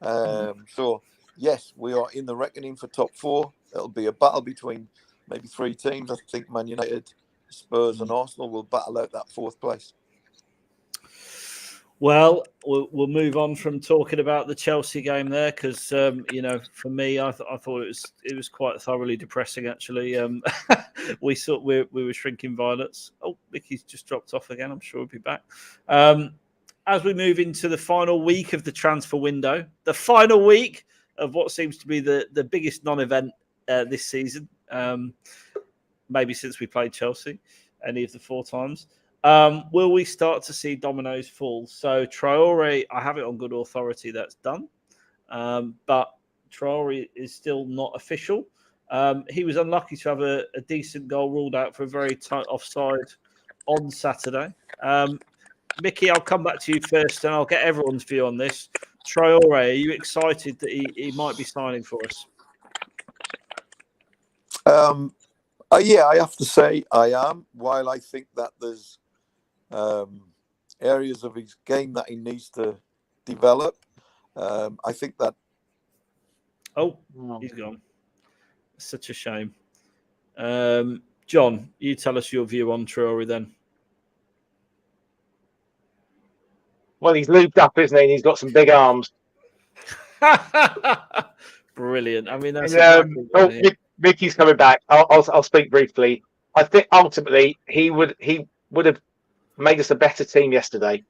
So, yes, we are in the reckoning for top 4. It'll be a battle between maybe 3 teams. I think Man United, Spurs and Arsenal will battle out that 4th place. Well, we'll move on from talking about the Chelsea game there, because you know, for me, I thought it was quite thoroughly depressing. Actually, we were shrinking violets. Oh, Micky's just dropped off again. I'm sure he'll be back. As we move into the final week of the transfer window, the final week of what seems to be the biggest non-event this season, maybe since we played Chelsea, any of the 4 times. Will we start to see dominoes fall? So Traore, I have it on good authority that's done, but Traore is still not official. He was unlucky to have a decent goal ruled out for a very tight offside on Saturday. Micky, I'll come back to you first, and I'll get everyone's view on this. Traore, are you excited that he might be signing for us? Yeah, I have to say I am. While I think that there's areas of his game that he needs to develop, I think that. Oh, he's gone. Such a shame. John, you tell us your view on Traore then. Well, he's lubed up, isn't he? And he's got some big arms. Brilliant. I mean, that's Micky's coming back. I'll speak briefly. I think ultimately he would have made us a better team yesterday.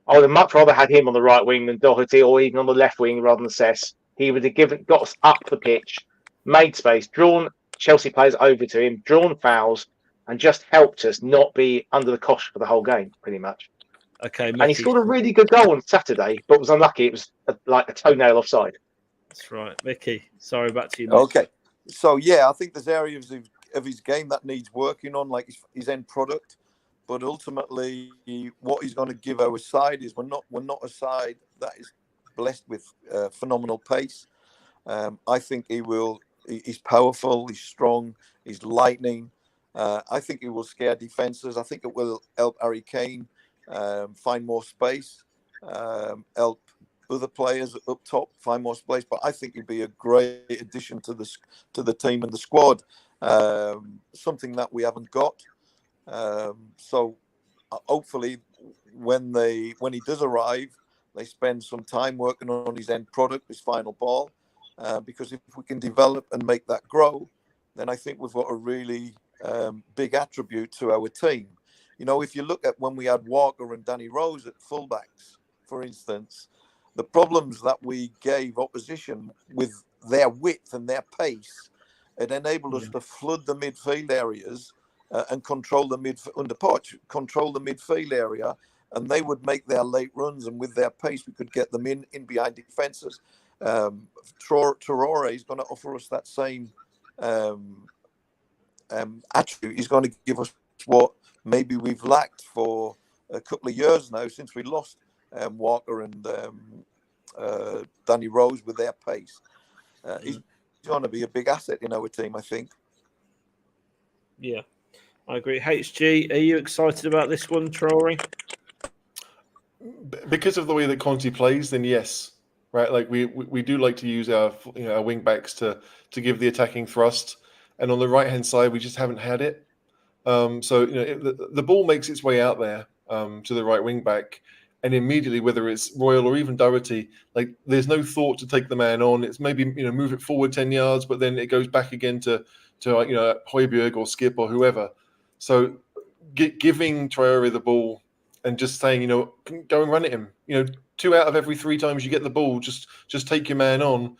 I would have much rather had him on the right wing than Doherty, or even on the left wing rather than Cess. He would have got us up the pitch, made space, drawn Chelsea players over to him, drawn fouls, and just helped us not be under the cosh for the whole game, pretty much. Okay, Micky. And he scored a really good goal on Saturday, but was unlucky. It was like a toenail offside. That's right. Micky, sorry, back to you. Okay. So, yeah, I think there's areas of his game that needs working on, like his end product. But ultimately, what he's going to give our side is we're not a side that is blessed with phenomenal pace. I think he's powerful, he's strong, he's lightning. I think he will scare defences. I think it will help Harry Kane find more space, help other players up top find more space. But I think he'd be a great addition to the team and the squad. Something that we haven't got. So hopefully, when he does arrive, they spend some time working on his end product, his final ball. Because if we can develop and make that grow, then I think we've got a really big attribute to our team. You know, if you look at when we had Walker and Danny Rose at fullbacks, for instance, the problems that we gave opposition with their width and their pace, it enabled us to flood the midfield areas and control the midfield area, and they would make their late runs, and with their pace, we could get them in behind defences. Traore is going to offer us that same attribute. He's going to give us what maybe we've lacked for a couple of years now since we lost Walker and Danny Rose with their pace. He's going to be a big asset in our team, I think. Yeah, I agree. HG, are you excited about this one, Traore? Because of the way that Conte plays, then yes. Right, like we do like to use our our wing backs to give the attacking thrust, and on the right hand side we just haven't had it. So the ball makes its way out there to the right wing back, and immediately, whether it's Royal or even Doherty, like there's no thought to take the man on. It's maybe move it forward 10 yards, but then it goes back again to Højbjerg or Skip or whoever. So giving Traore the ball and just saying go and run at him. 2 out of every 3 times you get the ball, just take your man on.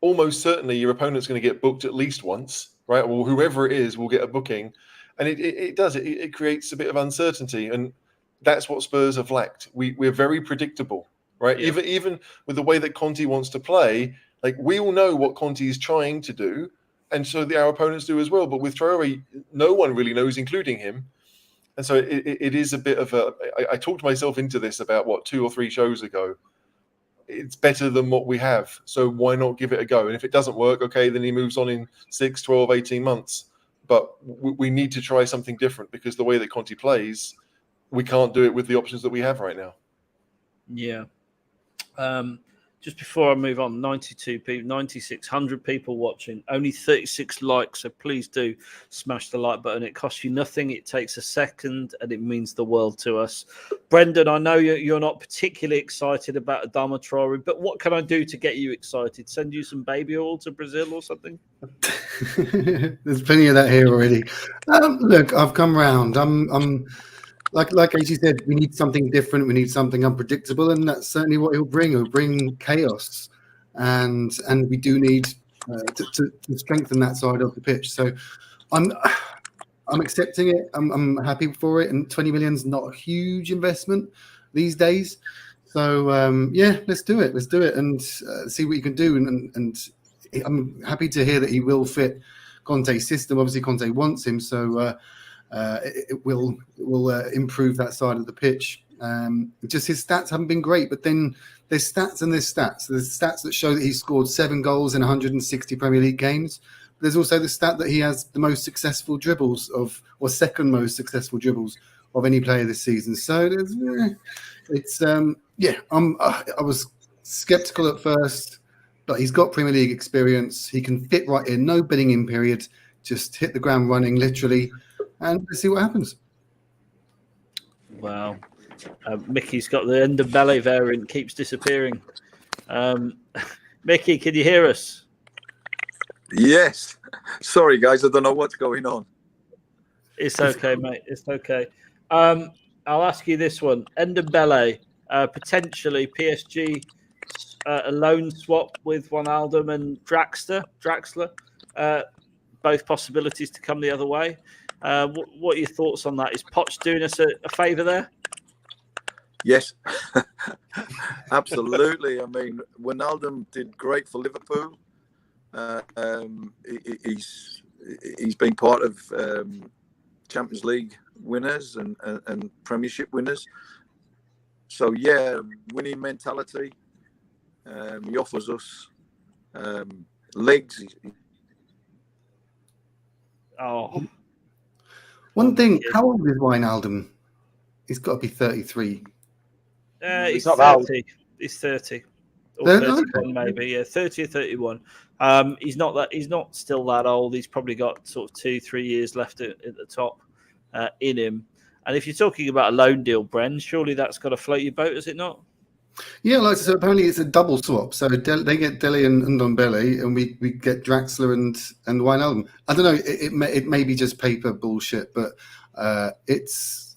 Almost certainly your opponent's going to get booked at least once, right? Or whoever it is will get a booking, and it does. It creates a bit of uncertainty, and that's what Spurs have lacked. We're very predictable, right? Yeah. Even with the way that Conte wants to play, like we all know what Conte is trying to do, and so our opponents do as well. But with Traore, no one really knows, including him. And so it is a bit of I talked myself into this about 2 or 3 shows ago. It's better than what we have. So why not give it a go? And if it doesn't work, okay, then he moves on in 6, 12, 18 months. But we need to try something different because the way that Conte plays, we can't do it with the options that we have right now. Yeah. just before I move on, 92 people, 9,600 people watching, only 36 likes. So please do smash the like button. It costs you nothing. It takes a second, and it means the world to us. Brendan, I know you're not particularly excited about Adama Traore, but what can I do to get you excited? Send you some baby oil to Brazil or something? There's plenty of that here already. Look, I've come round. I'm like as you said, we need something different. We need something unpredictable, and that's certainly what he'll bring. He'll bring chaos, and we do need to strengthen that side of the pitch. So I'm accepting it. I'm happy for it, and 20 million is not a huge investment these days. So yeah, let's do it. Let's do it and see what you can do. And I'm happy to hear that he will fit Conte's system. Obviously, Conte wants him, so. It will improve that side of the pitch. Just his stats haven't been great, but then there's stats and there's stats. There's stats that show that he's scored 7 goals in 160 Premier League games. There's also the stat that he has the most successful dribbles or second most successful dribbles of any player this season. So I was skeptical at first, but he's got Premier League experience. He can fit right in, no bidding in period, just hit the ground running, literally. And let's see what happens. Wow. Mickey's got the Ndombele variant, keeps disappearing. Mickey, can you hear us? Yes. Sorry, guys. I don't know what's going on. It's okay, mate. It's okay. I'll ask you this one. Ndombele, potentially PSG, a loan swap with Wijnaldum and Draxler. Both possibilities to come the other way. What are your thoughts on that? Is Poch doing us a favour there? Yes, absolutely. I mean, Wijnaldum did great for Liverpool. He's been part of Champions League winners and Premiership winners. So yeah, winning mentality. He offers us legs. Oh. One thing, how old is Wijnaldum? He's got to be 33. He's not 30. He's 30. Or 31 okay. maybe, yeah, 30 or 31. He's not still that old. He's probably got sort of 2-3 years left at the top in him. And if you're talking about a loan deal, Bren, surely that's got to float your boat, is it not? Yeah, like so apparently it's a double swap. So they get Dele and Ndombele, and we get Draxler and Wijnaldum. I don't know. It may be just paper bullshit, but it's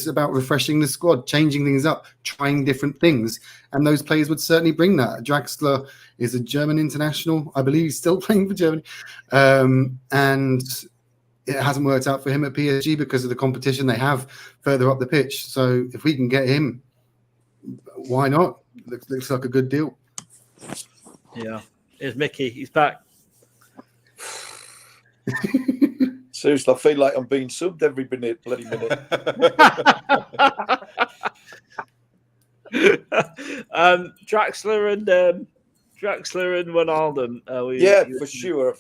about refreshing the squad, changing things up, trying different things, and those players would certainly bring that. Draxler is a German international, I believe. He's still playing for Germany, and it hasn't worked out for him at PSG because of the competition they have further up the pitch. So if we can get him, why not? Looks like a good deal. Yeah. Here's Mickey. He's back. Seriously, I feel like I'm being subbed every bloody minute. Draxler and Wijnaldum. Yeah, for sure.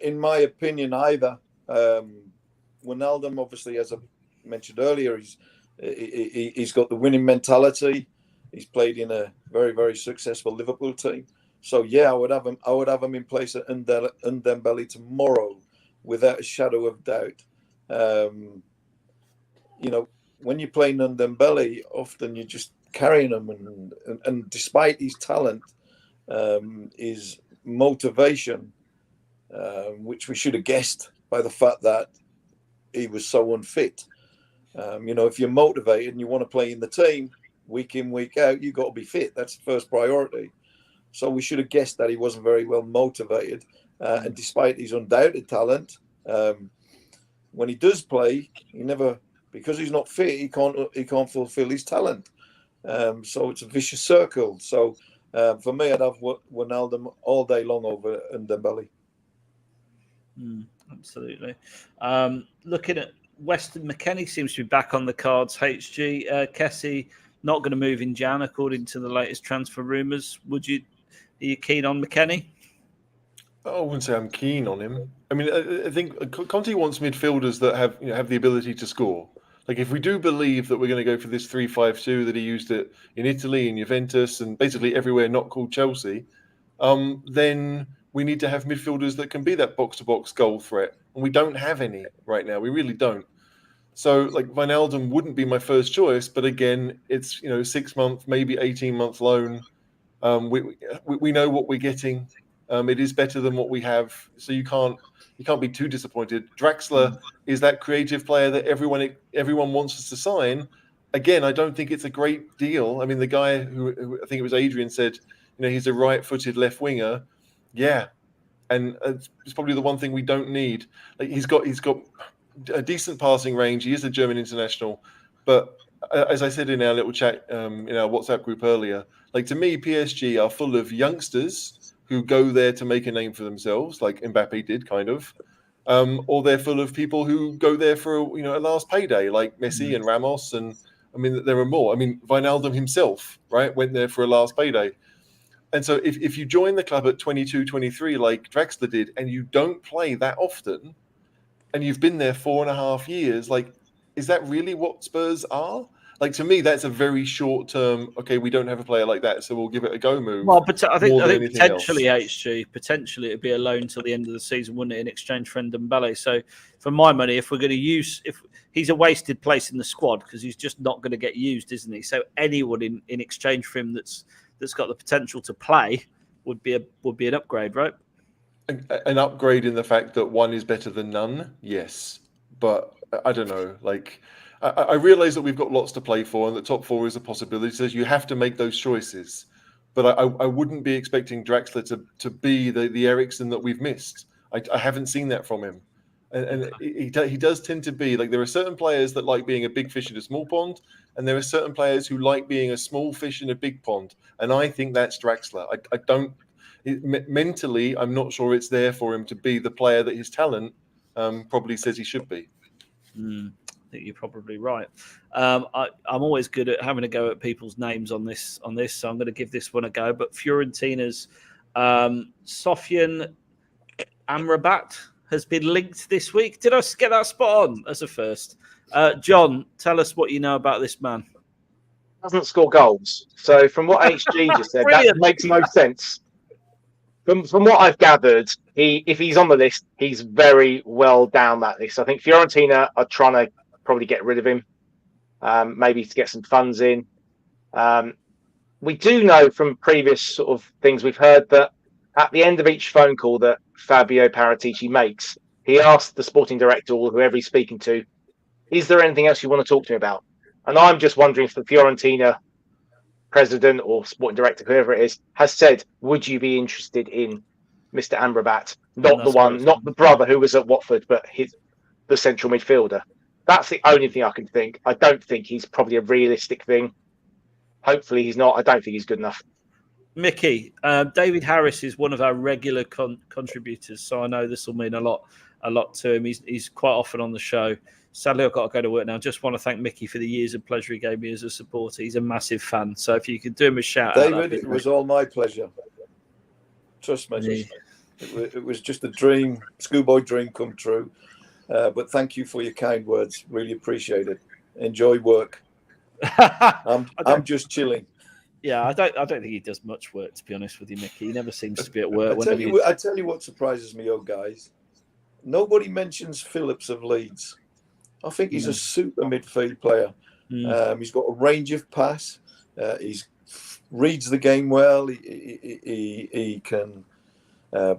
In my opinion, either. Wijnaldum, obviously, as I mentioned earlier, he's got the winning mentality. He's played in a very, very successful Liverpool team. So yeah, I would have him in place at Ndombele tomorrow, without a shadow of doubt. You know, when you're playing Ndombele, often you're just carrying him, and despite his talent, his motivation, which we should have guessed by the fact that he was so unfit. You know, if you're motivated and you want to play in the team week in, week out, you've got to be fit. That's the first priority. So we should have guessed that he wasn't very well motivated. And despite his undoubted talent, when he does play, because he's not fit, he can't fulfill his talent. So it's a vicious circle. So for me, I'd have Wijnaldum all day long over Ndombele. Absolutely. Looking at Weston McKennie seems to be back on the cards. HG Kessie not going to move in Jan, according to the latest transfer rumours. Are you keen on McKennie? I wouldn't say I'm keen on him. I mean, I think Conte wants midfielders that have the ability to score. Like, if we do believe that we're going to go for this 3-5-2 that he used it in Italy, in Juventus, and basically everywhere not called Chelsea, then we need to have midfielders that can be that box-to-box goal threat. And we don't have any right now. We really don't. So, like, Wijnaldum wouldn't be my first choice, but again, it's 6-month, maybe 18-month loan. We know what we're getting. It is better than what we have, so you can't be too disappointed. Draxler is that creative player that everyone wants us to sign. Again, I don't think it's a great deal. I mean, the guy who I think it was Adrian said, he's a right-footed left winger. Yeah, and it's probably the one thing we don't need. Like, he's got a decent passing range. He is a German international, but as I said in our little chat in our WhatsApp group earlier, like, to me, PSG are full of youngsters who go there to make a name for themselves, like Mbappe did, kind of, or they're full of people who go there for a last payday, like Messi and Ramos, and I mean there are more. I mean, Wijnaldum himself, right, went there for a last payday. And so if you join the club at 22, 23, like Draxler did, and you don't play that often, and you've been there 4.5 years, like, is that really what Spurs are? Like, to me, that's a very short term. Okay, we don't have a player like that, so we'll give it a go move. Well, but I think potentially else. HG, potentially it'd be a loan till the end of the season, wouldn't it, in exchange for Ndombele? So, for my money, if he's a wasted place in the squad because he's just not going to get used, isn't he? So anyone in exchange for him that's got the potential to play would be an upgrade, right? An upgrade in the fact that one is better than none, yes, but I don't know. Like, I realize that we've got lots to play for, and the top four is a possibility. So you have to make those choices. But I wouldn't be expecting Draxler to be the Eriksen that we've missed. I haven't seen that from him, and he does tend to be like, there are certain players that like being a big fish in a small pond, and there are certain players who like being a small fish in a big pond. And I think that's Draxler. I don't. Mentally, I'm not sure it's there for him to be the player that his talent probably says he should be. I think you're probably right. I'm always good at having a go at people's names on this, so I'm going to give this one a go. But Fiorentina's Sofian Amrabat has been linked this week. Did I get that spot on as a first? John, tell us what you know about this man. Doesn't score goals. So from what HG just said, that makes no sense. From what I've gathered, if he's on the list, he's very well down that list. I think Fiorentina are trying to probably get rid of him, maybe to get some funds in. We do know from previous sort of things we've heard that at the end of each phone call that Fabio Paratici makes, he asks the sporting director or whoever he's speaking to, is there anything else you want to talk to me about? And I'm just wondering if the Fiorentina president or sporting director, whoever it is, has said, would you be interested in Mr. Amrabat? Not the brother who was at Watford, but the central midfielder. That's the only thing I can think. I don't think he's probably a realistic thing. Hopefully he's not. I don't think he's good enough. Mickey, David Harris is one of our regular contributors, so I know this will mean a lot to him. He's quite often on the show. Sadly, I've got to go to work now. Just want to thank Mickey for the years of pleasure he gave me as a supporter. He's a massive fan. So if you could do him a shout out. David, it was all my pleasure. Trust me. It was just a dream, schoolboy dream come true. But thank you for your kind words. Really appreciate it. Enjoy work. I'm just chilling. Yeah, I don't think he does much work, to be honest with you, Mickey. He never seems to be at work. I tell you what surprises me, guys. Nobody mentions Phillips of Leeds. I think he's a super midfield player. He's got a range of pass. He reads the game well. He can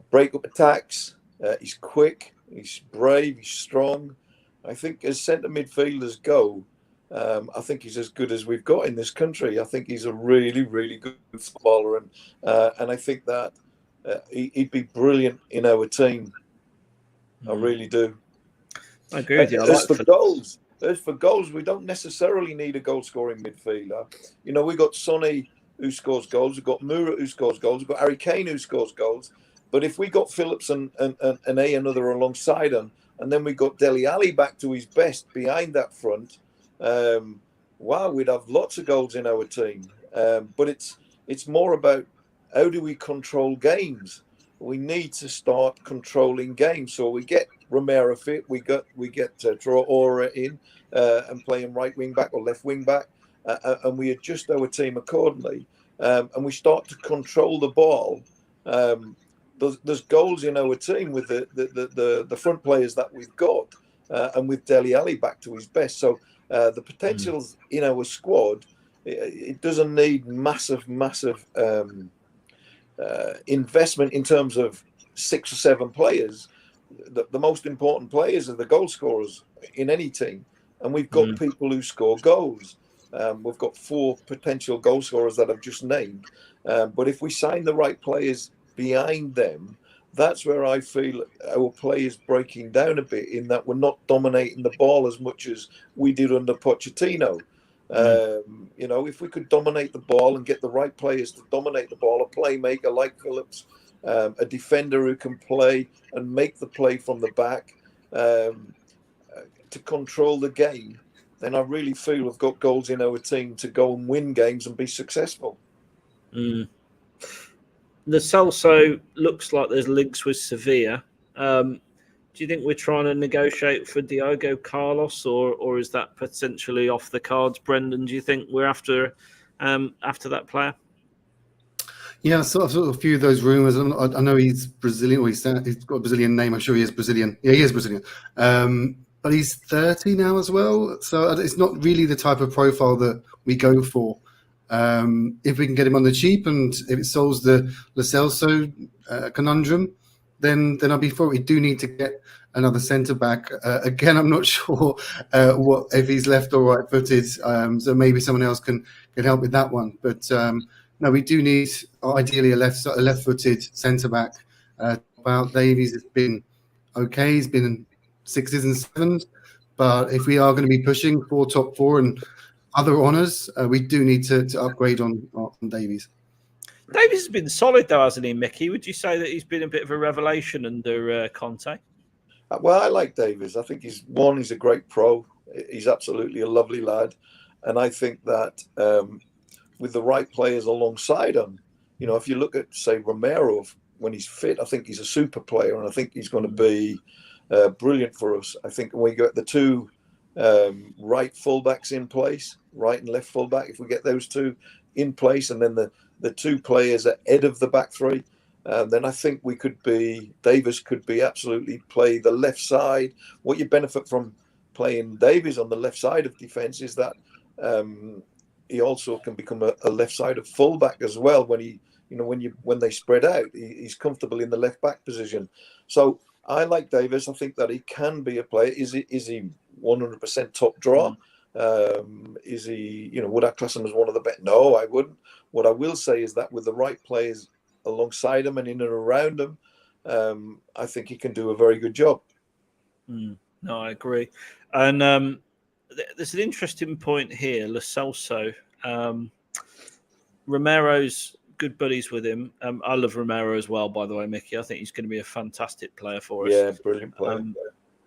break up attacks. He's quick. He's brave. He's strong. I think as centre midfielders go, I think he's as good as we've got in this country. I think he's a really, really good footballer, and I think that he'd be brilliant in our team. I really do. I agree with you. As for goals, we don't necessarily need a goal-scoring midfielder. We've got Sonny who scores goals. We've got Moura who scores goals. We've got Harry Kane who scores goals. But if we got Phillips and another alongside him, and then we got Dele Alli back to his best behind that front, wow, we'd have lots of goals in our team. But it's more about how do we control games. We need to start controlling games. So we get Romero fit, we get Traore in and playing right wing back or left wing back, and we adjust our team accordingly, and we start to control the ball. There's goals in our team with the front players that we've got, and with Dele Alli back to his best. So the potentials in our squad, it doesn't need massive investment in terms of 6 or 7 players. The most important players are the goal scorers in any team, and we've got people who score goals. We've got 4 potential goal scorers that I've just named, but if we sign the right players behind them, that's where I feel our play is breaking down a bit, in that we're not dominating the ball as much as we did under Pochettino. If we could dominate the ball and get the right players to dominate the ball, a playmaker like Phillips, a defender who can play and make the play from the back, to control the game, then I really feel we've got goals in our team to go and win games and be successful. The Celso looks like there's links with Sevilla. Do you think we're trying to negotiate for Diogo Carlos, or is that potentially off the cards, Brendan? Do you think we're after that player? Yeah, sort of a few of those rumours. I know he's Brazilian, or he's got a Brazilian name. I'm sure he is Brazilian. Yeah, he is Brazilian. But he's 30 now as well. So it's not really the type of profile that we go for. If we can get him on the cheap, and if it solves the Lo Celso conundrum, then I'll be for it. We do need to get another centre-back. Again, I'm not sure if he's left or right-footed, so maybe someone else can help with that one. But no, we do need ideally a left-footed centre-back. About Davies has been okay. He's been in 6s and 7s, but if we are going to be pushing for top 4 and other honours, we do need to upgrade on Davies. Davies has been solid though, hasn't he, Mickey? Would you say that he's been a bit of a revelation under Conte? Well, I like Davies. I think he's a great pro. He's absolutely a lovely lad, and I think that with the right players alongside him, if you look at, say, Romero, when he's fit, I think he's a super player, and I think he's going to be brilliant for us. I think when we get the 2 right fullbacks in place, right and left fullback, if we get those 2 in place, and then the 2 players ahead of the back 3, then I think Davies could be absolutely play the left side. What you benefit from playing Davies on the left side of defence is that he also can become a left-sided fullback as well. When they spread out, he's comfortable in the left back position. So I like Davies. I think that he can be a player. Is he 100% top draw? Is he? Would I class him as one of the best? No, I wouldn't. What I will say is that with the right players alongside him and in and around him, I think he can do a very good job. No, I agree. And there's an interesting point here. Lo Celso, Romero's good buddies with him. I love Romero as well, by the way, Mickey. I think he's going to be a fantastic player for us. Yeah, brilliant player.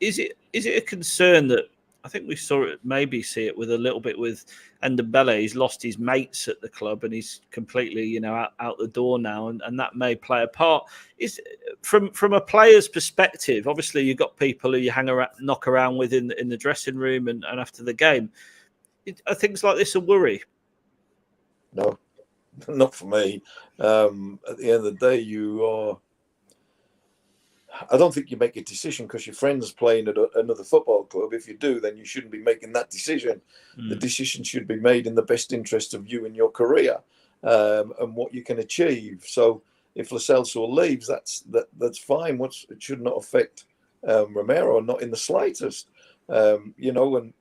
Is it a concern that I think we see it with a little bit with Ndembele? He's lost his mates at the club and he's completely, out the door now, and that may play a part. Is from a player's perspective, obviously you've got people who you knock around with in the dressing room and after the game. Are things like this a worry? No, not for me. At the end of the day, I don't think you make a decision because your friend's playing at another football club. If you do, then you shouldn't be making that decision. The decision should be made in the best interest of you and your career, and what you can achieve. So if Lo Celso leaves, that's fine. It should not affect Romero, not in the slightest. When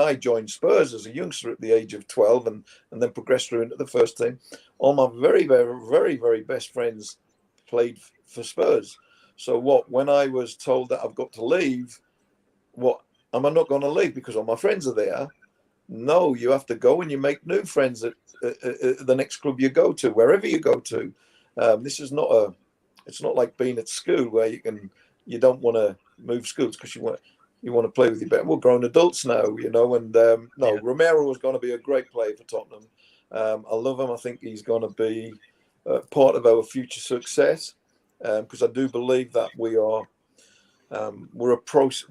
I joined Spurs as a youngster at the age of 12 and then progressed through into the first team, all my very, very, very, very best friends played for Spurs. So when I was told that I've got to leave, am I not going to leave because all my friends are there? No, you have to go and you make new friends at the next club you go to, wherever you go to. This is it's not like being at school where you don't want to move schools because you want to play with your better. We're grown adults now, Romero is going to be a great player for Tottenham. I love him. I think he's going to be part of our future success, because I do believe that we are we're a process.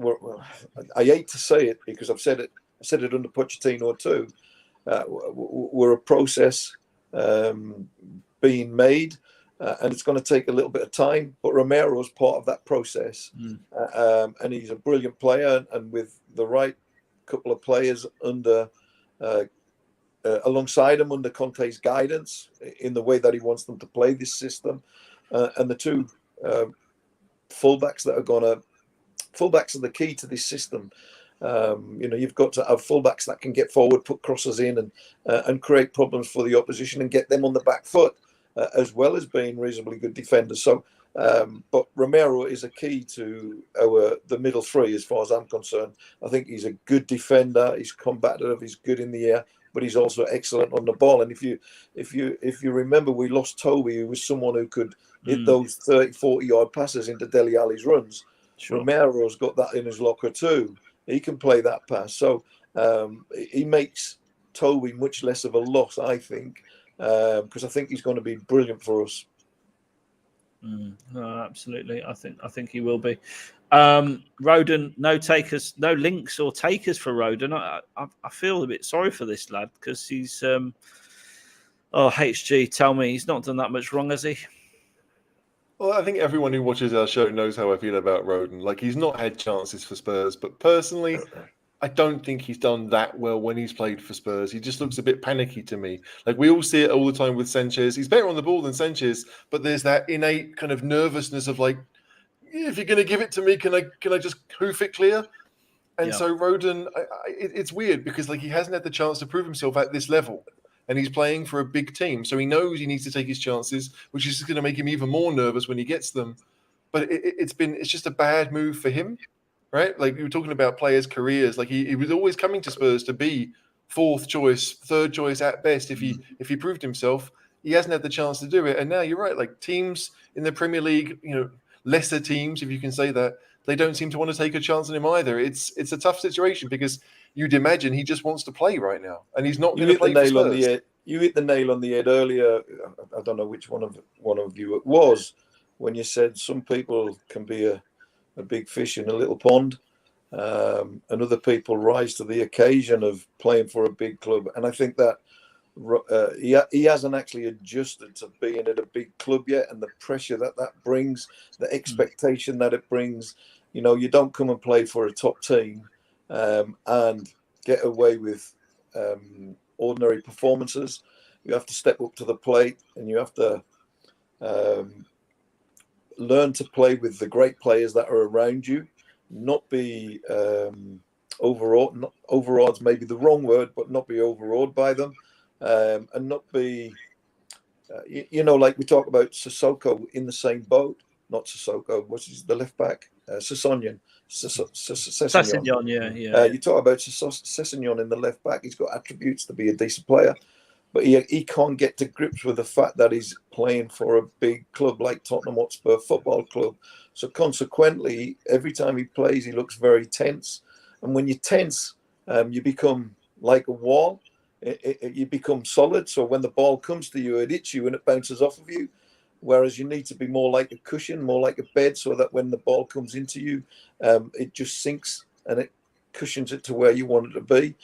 I hate to say it because I've said it. I said it under Pochettino too. We're a process being made, and it's going to take a little bit of time. But Romero's part of that process, and he's a brilliant player. And with the right couple of players under alongside him under Conte's guidance in the way that he wants them to play this system, and the two fullbacks that are fullbacks are the key to this system. You've got to have fullbacks that can get forward, put crosses in, and create problems for the opposition and get them on the back foot, as well as being reasonably good defenders. So, but Romero is a key to the middle three, as far as I'm concerned. I think he's a good defender. He's combative. He's good in the air, but he's also excellent on the ball. And if you remember, we lost Toby, who was someone who could hit those 30, 40-yard passes into Dele Alli's runs. Sure. Romero's got that in his locker too. He can play that pass. So he makes Toby much less of a loss, I think, because I think he's going to be brilliant for us. No, absolutely. I think he will be. Rodon, no links or takers for Rodon. I feel a bit sorry for this lad because he's HG, tell me, he's not done that much wrong, has he? Well, I think everyone who watches our show knows how I feel about Rodon. Like, he's not had chances for Spurs, but personally, I don't think he's done that well when he's played for Spurs. He just looks a bit panicky to me. Like, we all see it all the time with Sanchez. He's better on the ball than Sanchez, but there's that innate kind of nervousness of like, if you're going to give it to me, can I just hoof it clear? And so Rodon, it's weird because like he hasn't had the chance to prove himself at this level. And he's playing for a big team. So he knows he needs to take his chances, which is going to make him even more nervous when he gets them. But it's just a bad move for him, right? Like, we were talking about players' careers. Like, he was always coming to Spurs to be fourth choice, third choice at best if he proved himself. He hasn't had the chance to do it. And now you're right. Like, teams in the Premier League, lesser teams, if you can say that, they don't seem to want to take a chance on him either. It's a tough situation because you'd imagine he just wants to play right now, and he's not going to play for Spurs. You hit the nail on the head earlier. I don't know which one of you it was when you said some people can be a big fish in a little pond, and other people rise to the occasion of playing for a big club. And I think that he hasn't actually adjusted to being at a big club yet, and the pressure that brings, the expectation that it brings. You don't come and play for a top team and get away with ordinary performances. You have to step up to the plate, and you have to learn to play with the great players that are around you, not be overawed. Overawed's maybe the wrong word, but not be overawed by them, and not be, like we talk about Sissoko in the same boat. Not Sissoko. What's the left back? Sessegnon. Sessegnon, yeah. You talk about Sessegnon in the left back. He's got attributes to be a decent player, but he can't get to grips with the fact that he's playing for a big club like Tottenham Hotspur Football Club. So consequently, every time he plays, he looks very tense. And when you're tense, you become like a wall. You become solid. So when the ball comes to you, it hits you and it bounces off of you. Whereas you need to be more like a cushion, more like a bed, so that when the ball comes into you, it just sinks and it cushions it to where you want it to be.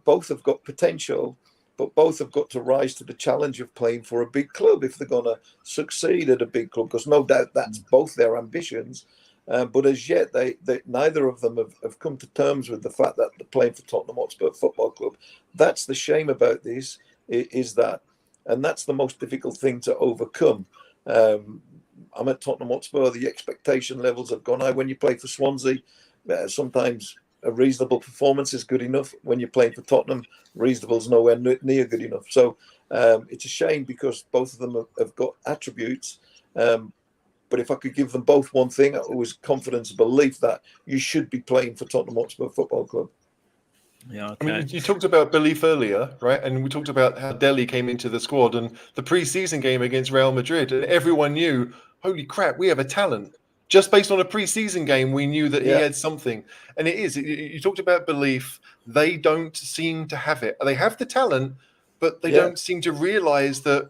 Both have got potential, but both have got to rise to the challenge of playing for a big club if they're going to succeed at a big club, because no doubt that's both their ambitions. But as yet, they neither of them have come to terms with the fact that they're playing for Tottenham Hotspur Football Club. That's the shame about this, is that. And that's the most difficult thing to overcome. I'm at Tottenham Hotspur. The expectation levels have gone high. When you play for Swansea, sometimes a reasonable performance is good enough. When you're playing for Tottenham, reasonable is nowhere near good enough. So it's a shame because both of them have got attributes. But if I could give them both one thing, it was confidence and belief that you should be playing for Tottenham Hotspur Football Club. Yeah, okay. I mean, you talked about belief earlier, right? And we talked about how Dele came into the squad and the pre-season game against Real Madrid, and everyone knew, holy crap, we have a talent. Just based on a pre-season game, we knew that he had something. And it is. You talked about belief. They don't seem to have it. They have the talent, but they Yeah. don't seem to realise that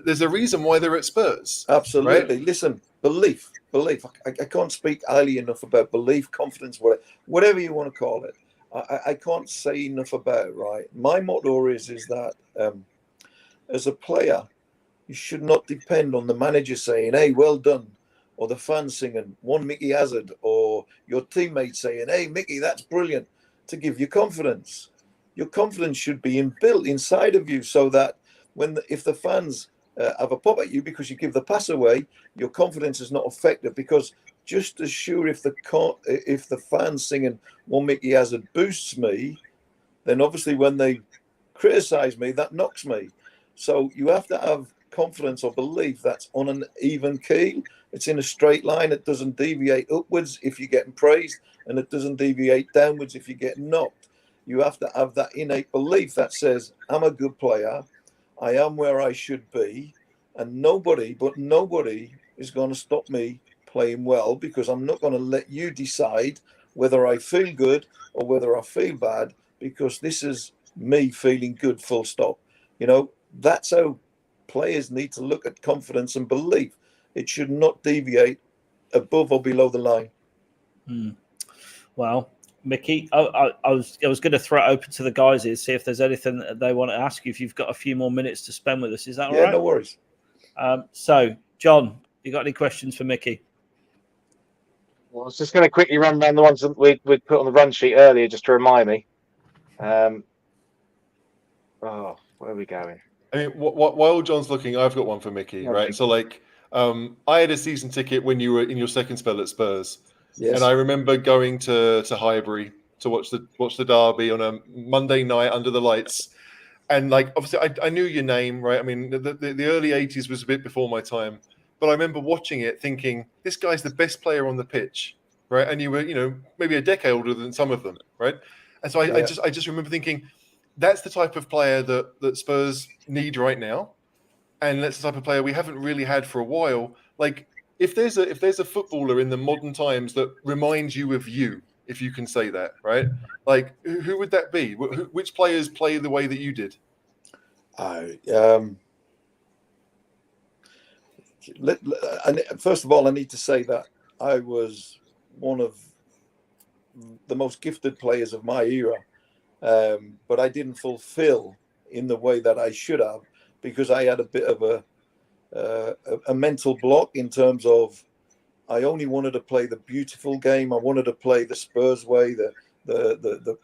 there's a reason why they're at Spurs. Absolutely. Right? Listen, belief. I can't speak highly enough about belief, confidence, whatever you want to call it. I can't say enough about it, right? My motto is that as a player, you should not depend on the manager saying, hey, well done, or the fans singing, one Micky Hazard, or your teammates saying, hey, Micky, that's brilliant, to give you confidence. Your confidence should be inbuilt inside of you so that if the fans have a pop at you because you give the pass away, your confidence is not affected. Because just as sure if the fans singing one Micky Hazard boosts me, then obviously when they criticise me, that knocks me. So you have to have confidence or belief that's on an even keel. It's in a straight line. It doesn't deviate upwards if you're getting praised, and it doesn't deviate downwards if you're getting knocked. You have to have that innate belief that says, I'm a good player, I am where I should be, and nobody is going to stop me playing well, because I'm not going to let you decide whether I feel good or whether I feel bad, because this is me feeling good, full stop. That's how players need to look at confidence and belief. It should not deviate above or below the line. Well, Micky, I was going to throw it open to the guys here, see if there's anything that they want to ask you, if you've got a few more minutes to spend with us. Is that all right? Yeah, no worries. So, John, you got any questions for Micky? Well, I was just going to quickly run down the ones that we put on the run sheet earlier, just to remind me. Where are we going? I mean, while John's looking, I've got one for Micky, right? So, I had a season ticket when you were in your second spell at Spurs, and I remember going to Highbury to watch the derby on a Monday night under the lights, and obviously I knew your name, right? I mean, the early '80s was a bit before my time, but I remember watching it, thinking this guy's the best player on the pitch, right? And you were, maybe a decade older than some of them, right? And so I just remember thinking, that's the type of player that Spurs need right now, and that's the type of player we haven't really had for a while. If there's a footballer in the modern times that reminds you of you, if you can say that, right? Who would that be? Which players play the way that you did? First of all, I need to say that I was one of the most gifted players of my era. But I didn't fulfill in the way that I should have, because I had a bit of a mental block in terms of I only wanted to play the beautiful game. I wanted to play the Spurs way, the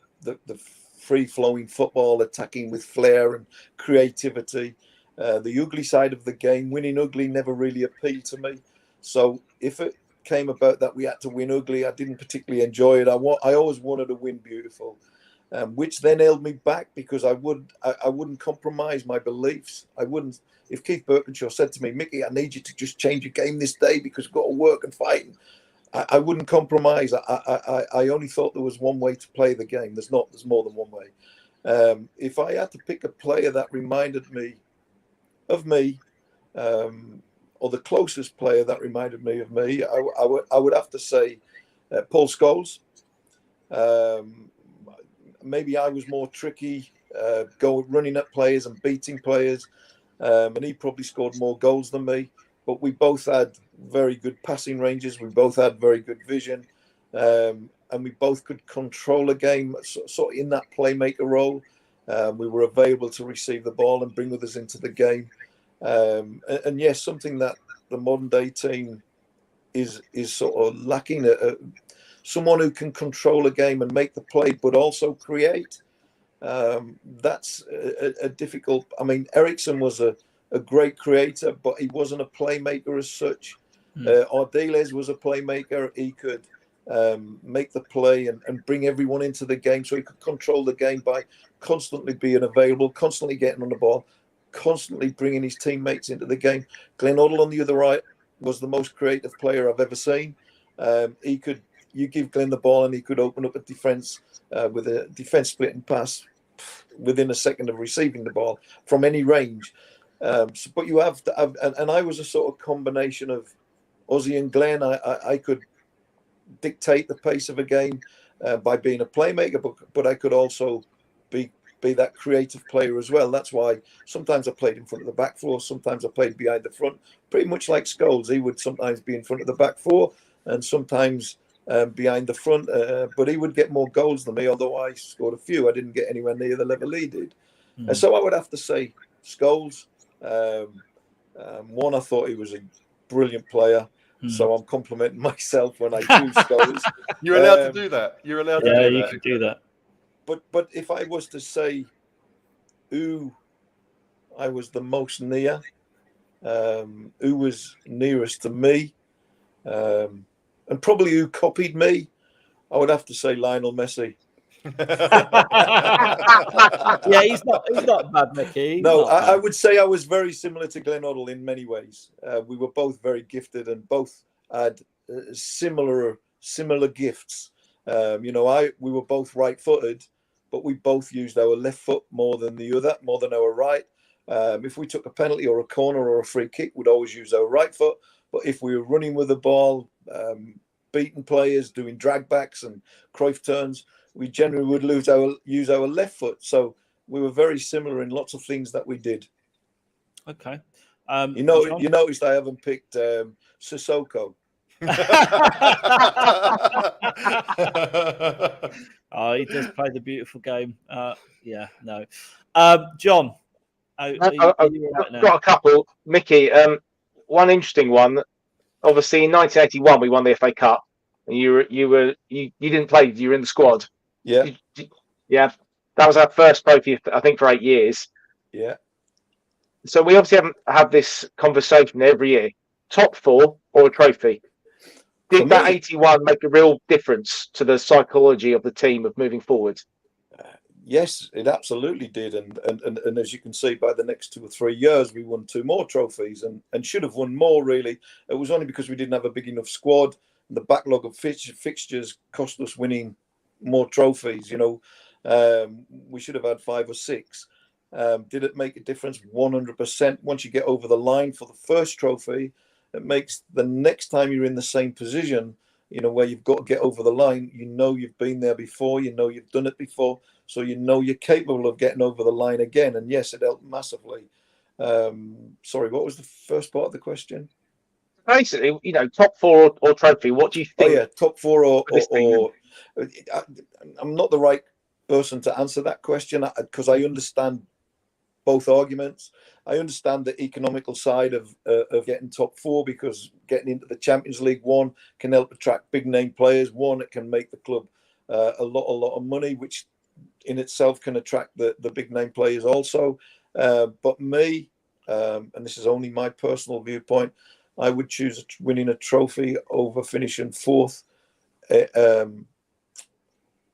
free-flowing football, attacking with flair and creativity. The ugly side of the game, winning ugly, never really appealed to me. So if it came about that we had to win ugly, I didn't particularly enjoy it. I always wanted to win beautiful. Which then held me back, because I wouldn't compromise my beliefs. I wouldn't. If Keith Birkinshaw said to me, Micky, I need you to just change your game this day because I've got to work and fight, I wouldn't compromise. I only thought there was one way to play the game. There's not. There's more than one way. If I had to pick a player that reminded me of me, or the closest player that reminded me of me, I would have to say Paul Scholes. Maybe I was more tricky, running at players and beating players, and he probably scored more goals than me. But we both had very good passing ranges. We both had very good vision, and we both could control a game, sort of in that playmaker role. We were available to receive the ball and bring others into the game. And yes, something that the modern day team is sort of lacking. Someone who can control a game and make the play, but also create. That's a difficult. I mean, Ericsson was a great creator, but he wasn't a playmaker as such. Ardiles was a playmaker. He could make the play and bring everyone into the game, so he could control the game by constantly being available, constantly getting on the ball, constantly bringing his teammates into the game. Glenn Hoddle on the other right was the most creative player I've ever seen. You give Glenn the ball and he could open up a defence with a defence splitting pass within a second of receiving the ball from any range. But you have to have, and I was a sort of combination of Ozzy and Glenn. I could dictate the pace of a game by being a playmaker, but I could also be be that creative player as well. That's why sometimes I played in front of the back four, sometimes I played behind the front. Pretty much like Scholes, he would sometimes be in front of the back four and sometimes behind the front. But he would get more goals than me, although I scored a few. I didn't get anywhere near the level he did. And so I would have to say Scholes. One, I thought he was a brilliant player. So I'm complimenting myself when I choose Scholes. You're allowed to do that. You're allowed to do that. Yeah, you could do that. But if I was to say who I was the most near, who was nearest to me, and probably who copied me, I would have to say Lionel Messi. Yeah, he's not bad, Mickey. I would say I was very similar to Glenn Hoddle in many ways. We were both very gifted and both had similar gifts. We were both right-footed, but we both used our left foot more than our right. If we took a penalty or a corner or a free kick, we'd always use our right foot. But if we were running with the ball, beating players, doing drag backs and Cruyff turns, we generally would use our left foot. So we were very similar in lots of things that we did. Okay. You noticed I haven't picked Sissoko. Oh, he does play the beautiful game. John, I've got a couple. Mickey, one interesting one. Obviously, in 1981, we won the FA Cup, and you didn't play. You were in the squad. Yeah. Yeah. That was our first trophy, I think, for 8 years. Yeah. So we obviously have this conversation every year: top four or a trophy. Did that 81 make a real difference to the psychology of the team of moving forward? Yes, it absolutely did. And as you can see, by the next 2 or 3 years, we won 2 more trophies and should have won more, really. It was only because we didn't have a big enough squad. And the backlog of fixtures cost us winning more trophies. We should have had 5 or 6. Did it make a difference? 100%. Once you get over the line for the first trophy, it makes the next time you're in the same position, where you've got to get over the line, you've been there before, you've done it before, so you're capable of getting over the line again. And yes, it helped massively. Sorry, what was the first part of the question? Basically, top four or trophy. What do you think? Oh yeah, top four or I'm not the right person to answer that question because I understand both arguments. I understand the economical side of getting top four, because getting into the Champions League, one, can help attract big name players. One, it can make the club a lot of money, which in itself can attract the big name players also. But me, and this is only my personal viewpoint, I would choose winning a trophy over finishing fourth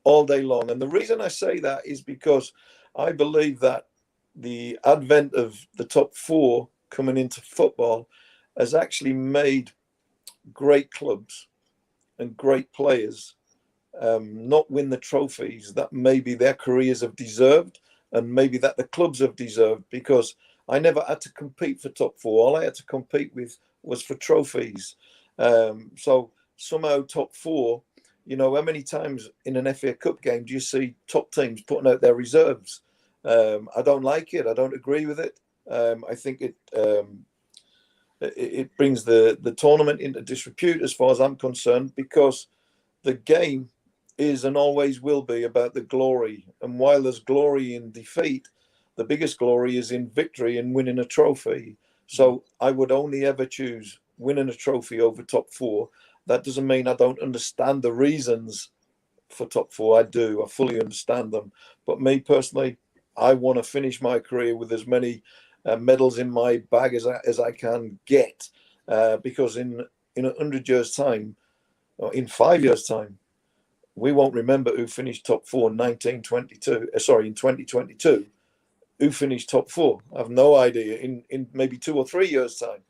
all day long. And the reason I say that is because I believe that the advent of the top four coming into football has actually made great clubs and great players not win the trophies that maybe their careers have deserved and maybe that the clubs have deserved, because I never had to compete for top four. All I had to compete with was for trophies. So somehow top four, how many times in an FA Cup game do you see top teams putting out their reserves? I don't like it. I don't agree with it. I think it brings the tournament into disrepute as far as I'm concerned, because the game is and always will be about the glory. And while there's glory in defeat, the biggest glory is in victory and winning a trophy. So I would only ever choose winning a trophy over top four. That doesn't mean I don't understand the reasons for top four. I do. I fully understand them. But me personally, I want to finish my career with as many medals in my bag as I can get, because in 100 years' time, or in 5 years' time, we won't remember who finished top four in 2022. Who finished top four? I have no idea. In maybe 2 or 3 years' time,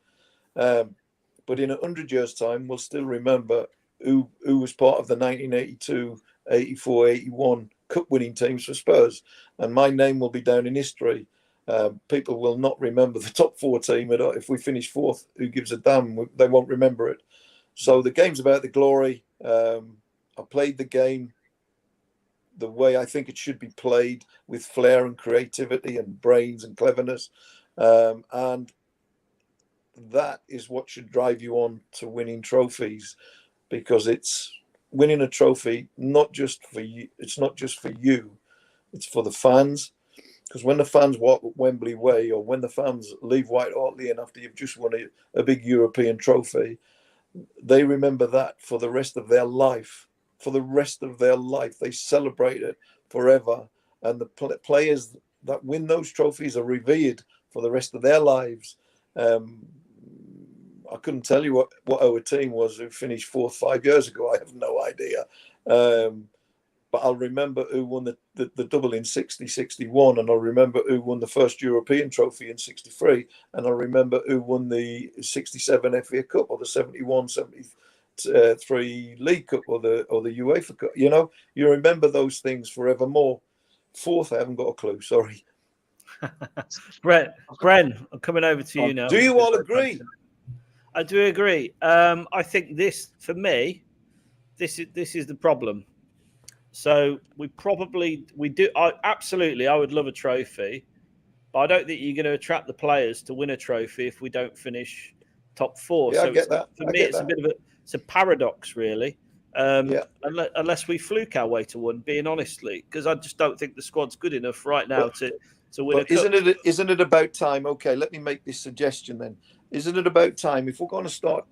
but in 100 years' time, we'll still remember who was part of the 1982, 84, 81 cup winning teams for Spurs, and my name will be down in history. People will not remember the top four team if we finish fourth. Who gives a damn? They won't remember it. So the game's about the glory. I played the game the way I think it should be played, with flair and creativity and brains and cleverness, and that is what should drive you on to winning trophies, because it's winning a trophy not just for you. It's not just for you. It's for the fans. Because when the fans walk Wembley Way, or when the fans leave White Hart Lane after you've just won a big European trophy, they remember that for the rest of their life. For the rest of their life, they celebrate it forever. And the players that win those trophies are revered for the rest of their lives. I couldn't tell you what our team was who finished fourth 5 years ago. I have no idea. But I'll remember who won the double in 60, 61, and I'll remember who won the first European trophy in 63, and I'll remember who won the 67 FA Cup, or the 71, 73 League Cup, or the UEFA Cup. You know, you remember those things forevermore. Fourth, I haven't got a clue, sorry. Bren, I'm coming over to you now. Do you all agree? I do agree. I think this, for me, this is the problem. So we do. Absolutely, I would love a trophy, but I don't think you're going to attract the players to win a trophy if we don't finish top four. Yeah, so I get that. For me, it's a bit of a paradox, really. Yeah. Unless we fluke our way to one, being honestly, because I just don't think the squad's good enough right now to win a cup. Isn't it about time? Okay, let me make this suggestion then. Isn't it about time, if we're going to start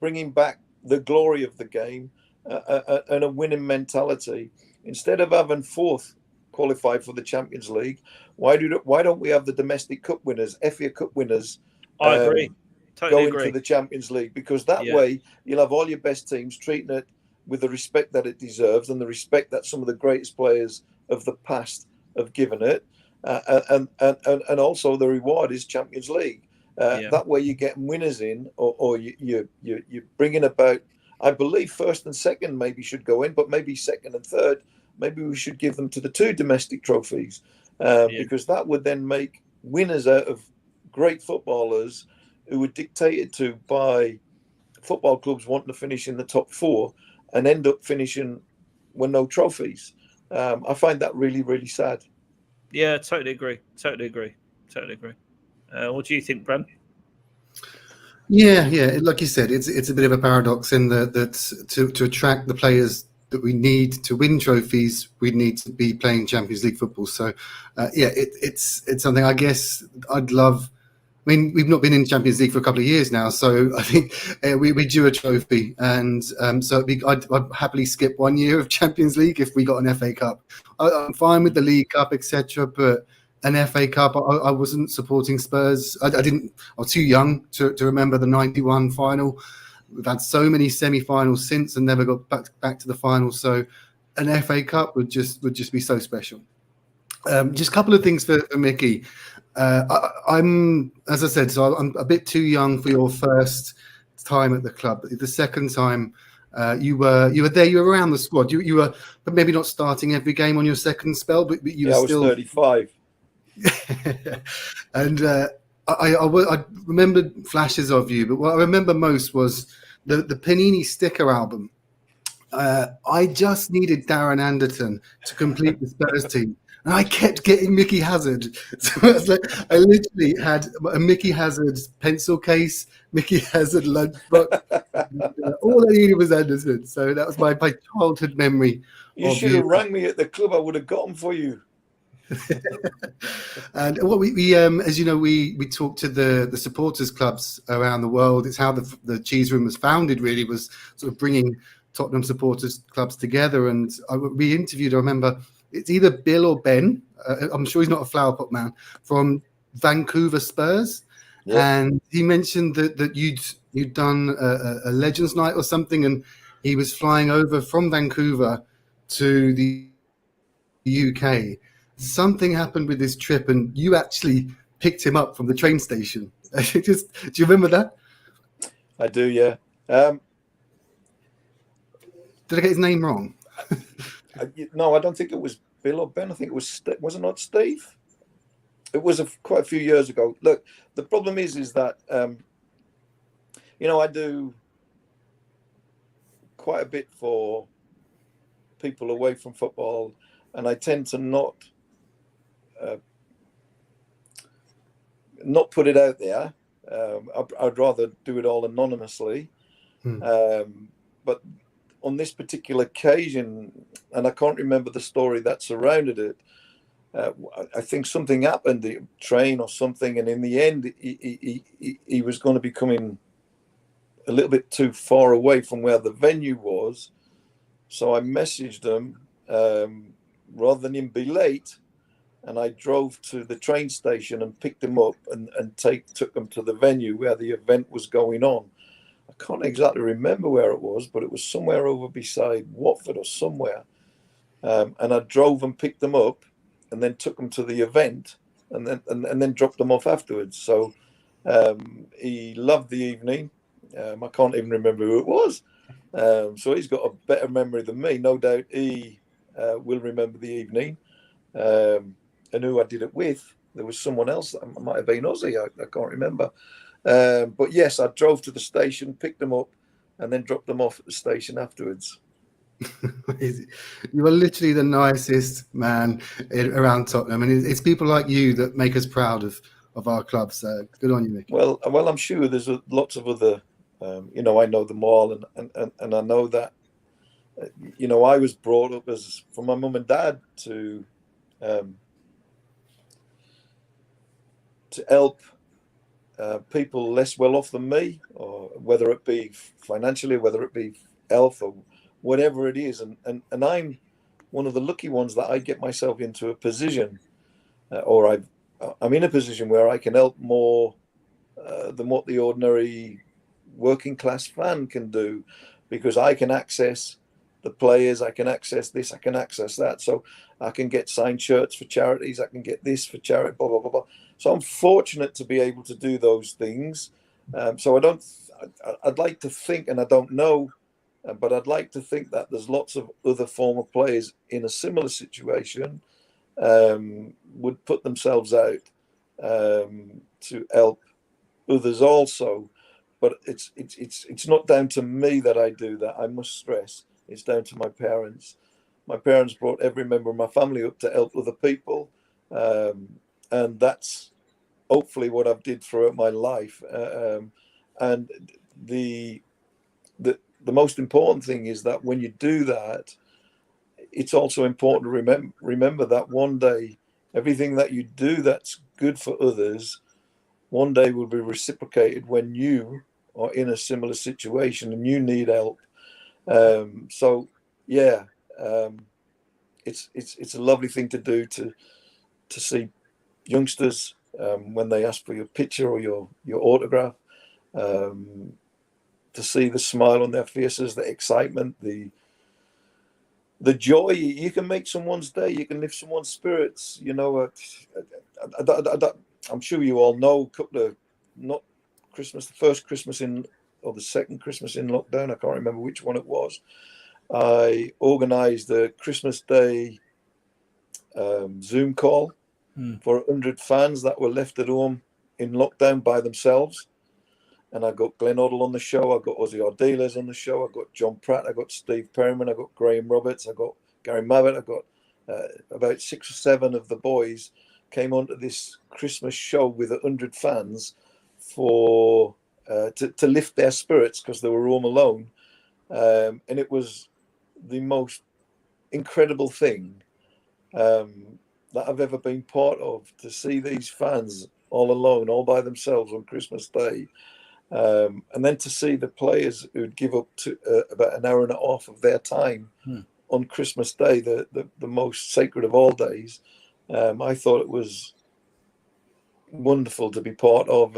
bringing back the glory of the game and a winning mentality, instead of having fourth qualified for the Champions League, why don't we have the domestic cup winners, FA Cup winners? I agree. Totally going to the Champions League, because that way you'll have all your best teams treating it with the respect that it deserves, and the respect that some of the greatest players of the past have given it, and also the reward is Champions League. That way you're getting winners in, or you're bringing about. I believe first and second maybe should go in, but maybe second and third, maybe we should give them to the two domestic trophies, because that would then make winners out of great footballers who were dictated to by football clubs wanting to finish in the top four and end up finishing with no trophies. I find that really, really sad. Yeah, totally agree. What do you think, Bren? Yeah. Like you said, it's a bit of a paradox in that to attract the players that we need to win trophies, we need to be playing Champions League football. So, it's something I guess I'd love. I mean, we've not been in Champions League for a couple of years now, so I think we due a trophy, and so I'd happily skip 1 year of Champions League if we got an FA Cup. I'm fine with the League Cup, etc., but an FA Cup, I wasn't supporting Spurs. I was too young to remember the '91 final. We've had so many semi-finals since and never got back to the final. So an FA Cup would just be so special. Just a couple of things for Micky. I'm, as I said, so I'm a bit too young for your first time at the club. The second time, you were there. You were around the squad. You were, but maybe not starting every game on your second spell. But you were still. I was 35. And I remembered flashes of you, but what I remember most was the Panini sticker album. I just needed Darren Anderton to complete the Spurs team. And I kept getting Micky Hazard. So I literally had a Micky Hazard pencil case, Micky Hazard lunchbox. All I needed was Anderson. So that was my childhood memory. You should have rang me at the club. I would have got them for you. And what we as you know, we talked to the supporters clubs around the world. It's how the Cheese Room was founded, really, was sort of bringing Tottenham supporters clubs together. And we interviewed, I remember, it's either Bill or Ben. I'm sure he's not a flower pot man, from Vancouver Spurs. Yeah. And he mentioned that you'd done a Legends night or something, and he was flying over from Vancouver to the UK. Something happened with his trip, and you actually picked him up from the train station. Do you remember that? I do, yeah. Did I get his name wrong? No, I don't think it was Bill or Ben. I think it was it not Steve? It was quite a few years ago. Look, the problem is that I do quite a bit for people away from football, and I tend to not put it out there. I'd rather do it all anonymously. But on this particular occasion, and I can't remember the story that surrounded it, I think something happened, the train or something, and in the end, he was going to be coming a little bit too far away from where the venue was. So I messaged him rather than him be late, and I drove to the train station and picked him up and took him to the venue where the event was going on. I can't exactly remember where it was, but it was somewhere over beside Watford or somewhere. And I drove and picked them up, and then took them to the event, and then dropped them off afterwards. So he loved the evening. I can't even remember who it was. So he's got a better memory than me. No doubt he will remember the evening. And who I did it with. There was someone else. That might have been Ozzy. I can't remember. But yes, I drove to the station, picked them up, and then dropped them off at the station afterwards. You are literally the nicest man around Tottenham, and it's people like you that make us proud of our club. So good on you, Micky. Well, I'm sure there's lots of other. I know them all, and I know that. I was brought up as from my mum and dad to help people less well off than me, or whether it be financially, whether it be health, or whatever it is. And I'm one of the lucky ones that I get myself into a position, or I'm in a position where I can help more than what the ordinary working class fan can do, because I can access the players, I can access this, I can access that. So I can get signed shirts for charities, I can get this for charity, blah, blah, blah, blah. So I'm fortunate to be able to do those things. So I'd like to think, and I don't know, but I'd like to think that there's lots of other former players in a similar situation would put themselves out to help others also. But it's not down to me that I do that. I must stress it's down to my parents. My parents brought every member of my family up to help other people, and that's hopefully what I've did throughout my life. And the most important thing is that when you do that, it's also important to remember that one day everything that you do that's good for others, one day will be reciprocated when you are in a similar situation and you need help. So yeah, it's a lovely thing to do to see youngsters when they ask for your picture or your autograph, to see the smile on their faces, the excitement, the joy. You can make someone's day, you can lift someone's spirits. I'm sure you all know a couple of, not Christmas, the first Christmas in, or the second Christmas in lockdown, I can't remember which one it was. I organised a Christmas Day Zoom call for 100 fans that were left at home in lockdown by themselves. And I got Glenn Hoddle on the show, I got Ozzy Ardiles on the show, I got John Pratt, I got Steve Perryman, I got Graham Roberts, I got Gary Mabbott, I got about 6 or 7 of the boys came onto this Christmas show with 100 fans for to lift their spirits because they were home alone. And it was the most incredible thing that I've ever been part of, to see these fans all alone, all by themselves on Christmas Day. And then to see the players who'd give up to about an hour and a half of their time on Christmas Day, the most sacred of all days. I thought it was wonderful to be part of,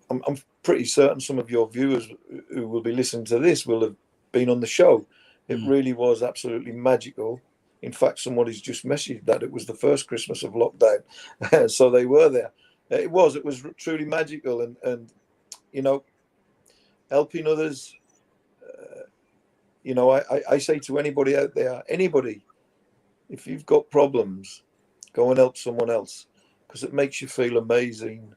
I'm pretty certain some of your viewers who will be listening to this will have been on the show. It really was absolutely magical. In fact, somebody's just messaged that it was the first Christmas of lockdown, so they were there. It was truly magical, and helping others. I say to anybody out there, if you've got problems, go and help someone else, because it makes you feel amazing,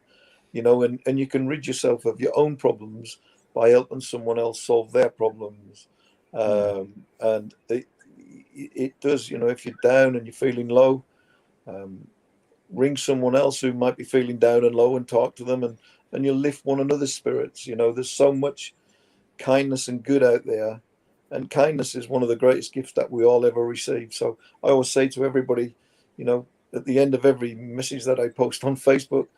and you can rid yourself of your own problems by helping someone else solve their problems. And it does, if you're down and you're feeling low, ring someone else who might be feeling down and low and talk to them, and you'll lift one another's spirits. There's so much kindness and good out there, and kindness is one of the greatest gifts that we all ever receive. So I always say to everybody, at the end of every message that I post on Facebook,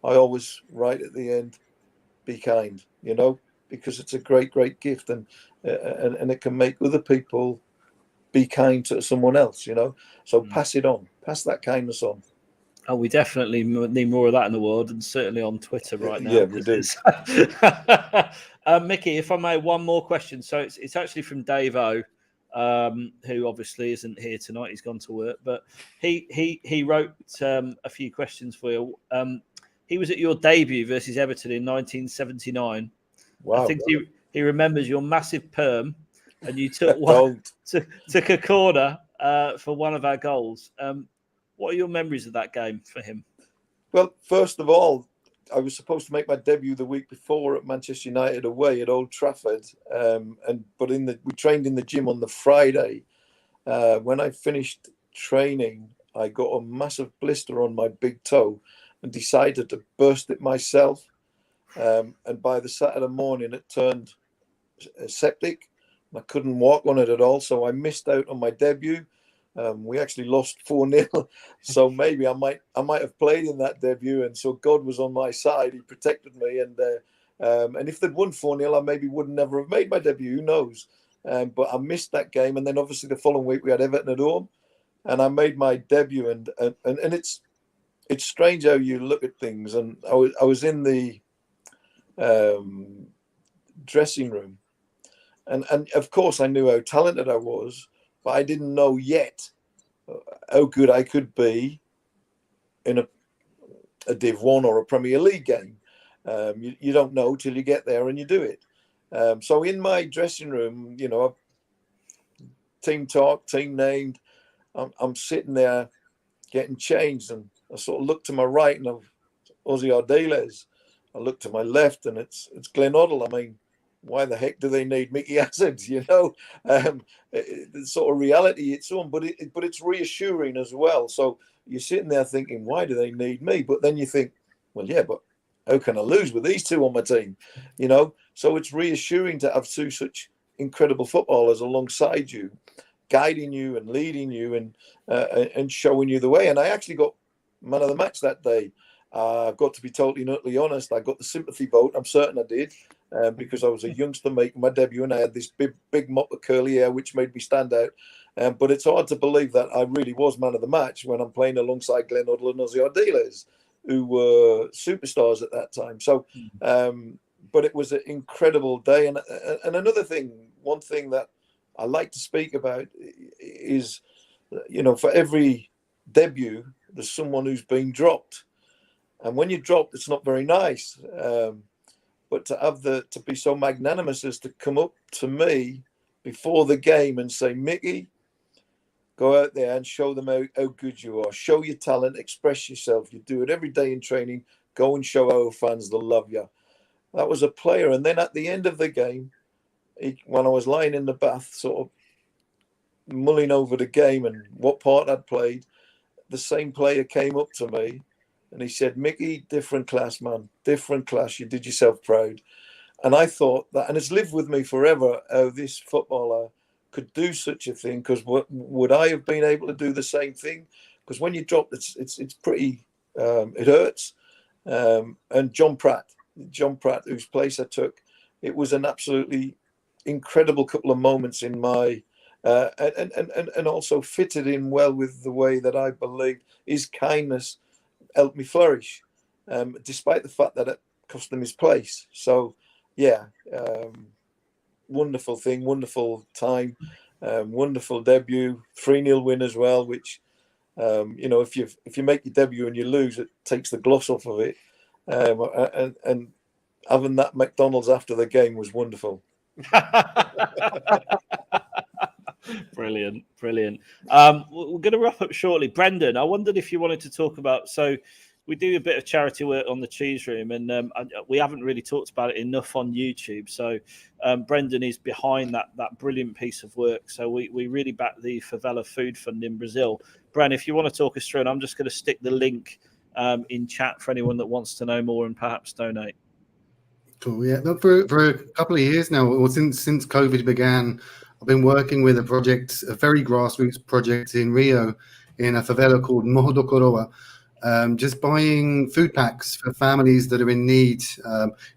I always write at the end, be kind, because it's a great, great gift, and it can make other people be kind to someone else, So pass it on, pass that kindness on. Oh, we definitely need more of that in the world, and certainly on Twitter right now. Yeah, we do. Mickey, if I may, one more question. So it's actually from Dave O, who obviously isn't here tonight. He's gone to work, but he wrote a few questions for you. He was at your debut versus Everton in 1979. Wow. I think he remembers your massive perm, and you took took a corner for one of our goals. What are your memories of that game for him? Well, first of all, I was supposed to make my debut the week before at Manchester United away at Old Trafford, but we trained in the gym on the Friday. When I finished training, I got a massive blister on my big toe and decided to burst it myself. And by the Saturday morning, it turned septic. I couldn't walk on it at all, so I missed out on my debut. We actually lost 4-0, so maybe I might have played in that debut, and so God was on my side. He protected me, and if they'd won 4-0, I maybe would never have made my debut. Who knows? But I missed that game, and then obviously the following week we had Everton at home, and I made my debut. And it's strange how you look at things. And I was in the dressing room, and of course I knew how talented I was. But I didn't know yet how good I could be in a Div 1 or a Premier League game. You don't know till you get there and you do it. So in my dressing room, team talk, team named, I'm sitting there getting changed, and I sort of look to my right and I've Ozzy Ardiles. I look to my left and it's Glenn Hoddle. I mean, why the heck do they need Micky Hazard? The sort of reality it's on, but it's reassuring as well. So you're sitting there thinking, why do they need me? But then you think, well, yeah, but how can I lose with these two on my team? So it's reassuring to have two such incredible footballers alongside you, guiding you and leading you and showing you the way. And I actually got man of the match that day. I've got to be totally and utterly honest. I got the sympathy vote. I'm certain I did. Because I was a youngster making my debut and I had this big mop of curly hair, which made me stand out. But it's hard to believe that I really was man of the match when I'm playing alongside Glenn Hoddle and Ozzy Ardiles, who were superstars at that time. So, but it was an incredible day. And another thing, one thing that I like to speak about is, for every debut, there's someone who's been dropped. And when you're dropped, it's not very nice. But to be so magnanimous as to come up to me before the game and say, Mickey, go out there and show them how good you are. Show your talent, express yourself. You do it every day in training. Go and show our fans they'll love you. That was a player. And then at the end of the game, when I was lying in the bath, sort of mulling over the game and what part I'd played, the same player came up to me. And he said, Mickey, different class, man. Different class. You did yourself proud. And I thought that, and it's lived with me forever, how this footballer could do such a thing. Because would I have been able to do the same thing? Because when you drop, it's pretty, it hurts. And John Pratt, whose place I took, it was an absolutely incredible couple of moments in my, and also fitted in well with the way that I believed his kindness helped me flourish, despite the fact that it cost him his place. So, yeah, wonderful thing, wonderful time, wonderful debut, 3-0 win as well. Which, if you make your debut and you lose, it takes the gloss off of it. And having that McDonald's after the game was wonderful. Brilliant. We're going to wrap up shortly. Brendan, I wondered if you wanted to talk about, so we do a bit of charity work on the Cheese Room, and we haven't really talked about it enough on YouTube. So Brendan is behind that brilliant piece of work. So we really back the Favela Food Fund in Brazil. Bren, if you want to talk us through, and I'm just going to stick the link in chat for anyone that wants to know more and perhaps donate. Cool. Yeah. Look, for a couple of years now, or since COVID began, I've been working with a very grassroots project in Rio, in a favela called Morro do Coroa. Just buying food packs for families that are in need.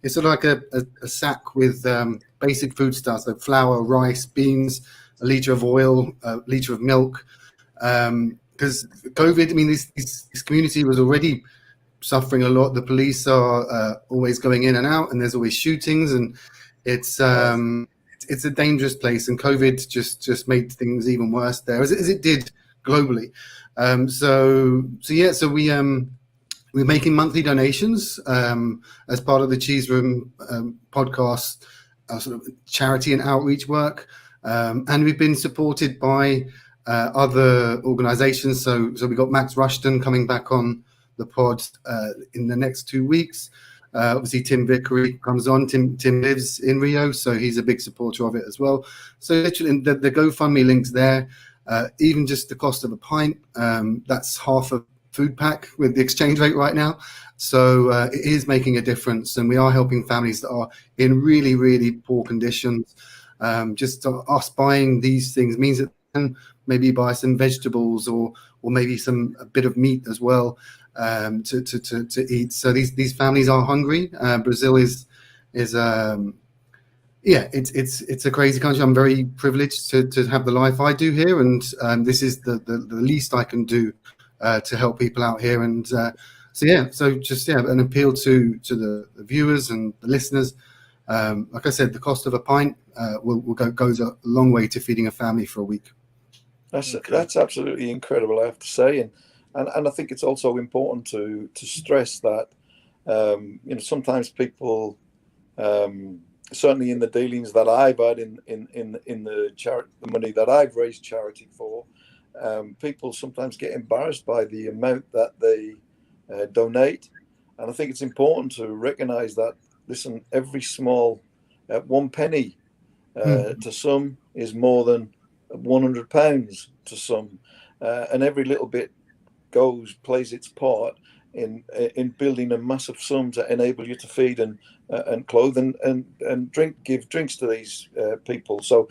It's sort of like a sack with basic foodstuffs like flour, rice, beans, a litre of oil, a litre of milk. Because COVID, I mean, this community was already suffering a lot. The police are always going in and out, and there's always shootings, and it's a dangerous place. And COVID just made things even worse there, as it did globally. So we're making monthly donations as part of the Cheese Room podcast, sort of charity and outreach work, and we've been supported by other organisations. So we got Max Rushton coming back on the pod in the next 2 weeks. Obviously, Tim Vickery comes on. Tim lives in Rio, so he's a big supporter of it as well. So literally, the GoFundMe link's there. Even just the cost of a pint, that's half a food pack with the exchange rate right now. So it is making a difference, and we are helping families that are in really, really poor conditions. Just us buying these things means that we can maybe buy some vegetables or maybe a bit of meat as well to eat. So these families are hungry. Brazil is it's a crazy country. I'm very privileged to have the life I do here, and this is the least I can do to help people out here. And an appeal to the viewers and the listeners. Like I said, the cost of a pint goes a long way to feeding a family for a week. That's absolutely incredible, I have to say, and I think it's also important to stress that sometimes people. Certainly in the dealings that I've had in the money that I've raised charity for, people sometimes get embarrassed by the amount that they donate. And I think it's important to recognise that, listen, every small 1 penny to some is more than £100 to some. And every little bit plays its part in building a massive sum to enable you to feed and clothe and give drinks to these people. So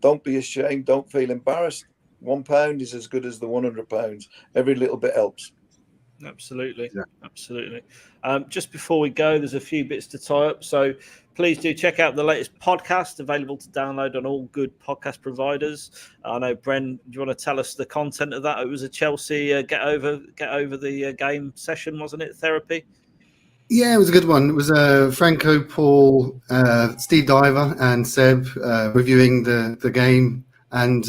don't be ashamed, don't feel embarrassed. £1 is as good as the £100. Every little bit helps. Absolutely. Just before we go, there's a few bits to tie up, so please do check out the latest podcast, available to download on all good podcast providers. I know, Bren, do you want to tell us the content of that? It was a Chelsea get over the game session, wasn't it? Therapy. Yeah, it was a good one. It was Franco, Paul, Steve Diver, and Seb reviewing the game. And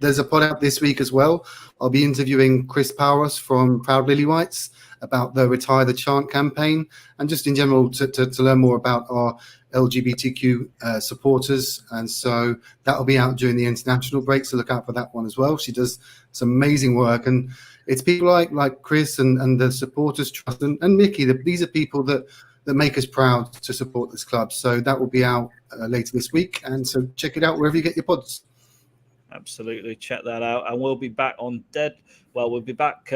there's a pod out this week as well. I'll be interviewing Chris Powers from Proud Lily Whites about the Retire the Chant campaign, and just in general to learn more about our LGBTQ supporters. And so that will be out during the international break, so look out for that one as well. She does some amazing work, and it's people like Chris and the Supporters Trust and Micky. These are people that make us proud to support this club. So that will be out later this week, and so check it out wherever you get your pods. Absolutely, check that out, and we'll be back on we'll be back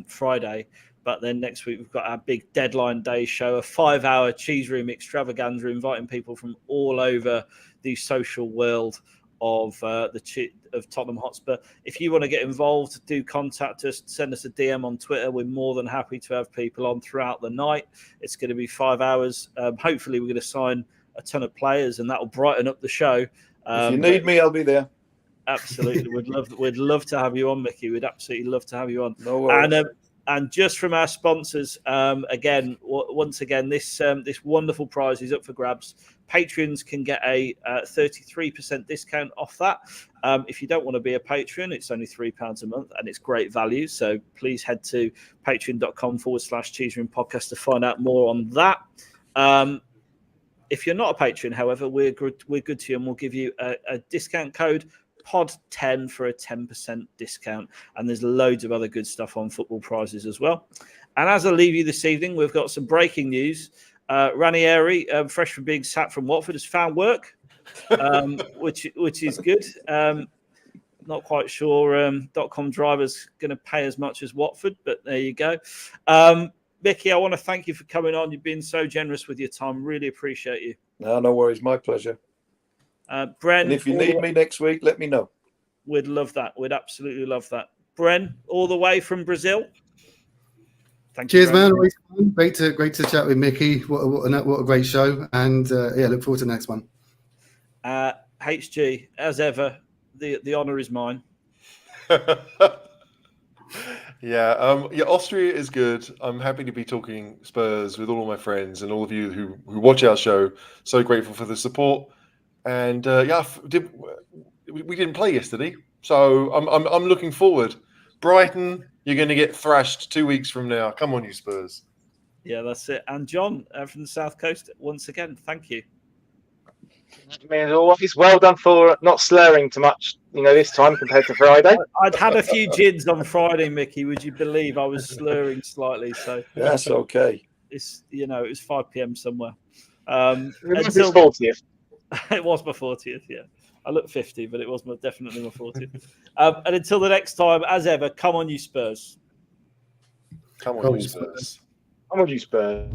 Friday, but then next week we've got our big deadline day show, a 5-hour Cheese Room extravaganza, inviting people from all over the social world of Tottenham Hotspur. If you want to get involved, do contact us, send us a DM on Twitter. We're more than happy to have people on throughout the night. It's going to be 5 hours. Hopefully we're going to sign a ton of players, and that will brighten up the show. If you need me, I'll be there. Absolutely. We'd love to have you on, Micky. We'd absolutely love to have you on. No worries. And just from our sponsors, once again, this wonderful prize is up for grabs. Patrons can get a 33% discount off that. If you don't want to be a patron, it's only £3 a month, and it's great value. So please head to patreon.com/Cheese Room Podcast to find out more on that. If you're not a patron, however, we're good to you, and we'll give you a discount code pod 10 for a 10% discount. And there's loads of other good stuff on Football Prizes as well. And as I leave you this evening, we've got some breaking news. Ranieri, fresh from being sacked from Watford, has found work, which is good. Not quite sure .com Driver's going to pay as much as Watford, but there you go. Micky, I want to thank you for coming on. You've been so generous with your time. Really appreciate you. No worries. My pleasure. Bren, and if you need me next week, let me know. We'd love that. We'd absolutely love that. Bren, all the way from Brazil. Thank you. Cheers, man. Always fun. Great to chat with Micky. What a great show. And look forward to the next one. HG, as ever, the honour is mine. Yeah, Austria is good. I'm happy to be talking Spurs with all of my friends and all of you who watch our show. So grateful for the support. And we didn't play yesterday, so I'm looking forward. Brighton, you're going to get thrashed 2 weeks from now. Come on, you Spurs. Yeah, that's it. And John from the South Coast, once again, thank you. I mean, as always, well done for not slurring too much, this time compared to Friday. I'd had a few gins on Friday, Micky. Would you believe I was slurring slightly? So that's okay. It's it was 5 p.m. somewhere. It was his 40th. It was my 40th. Yeah, I look 50, but it was definitely my 40th. And until the next time, as ever, come on, you Spurs. Come on, you Spurs. Come on, you Spurs.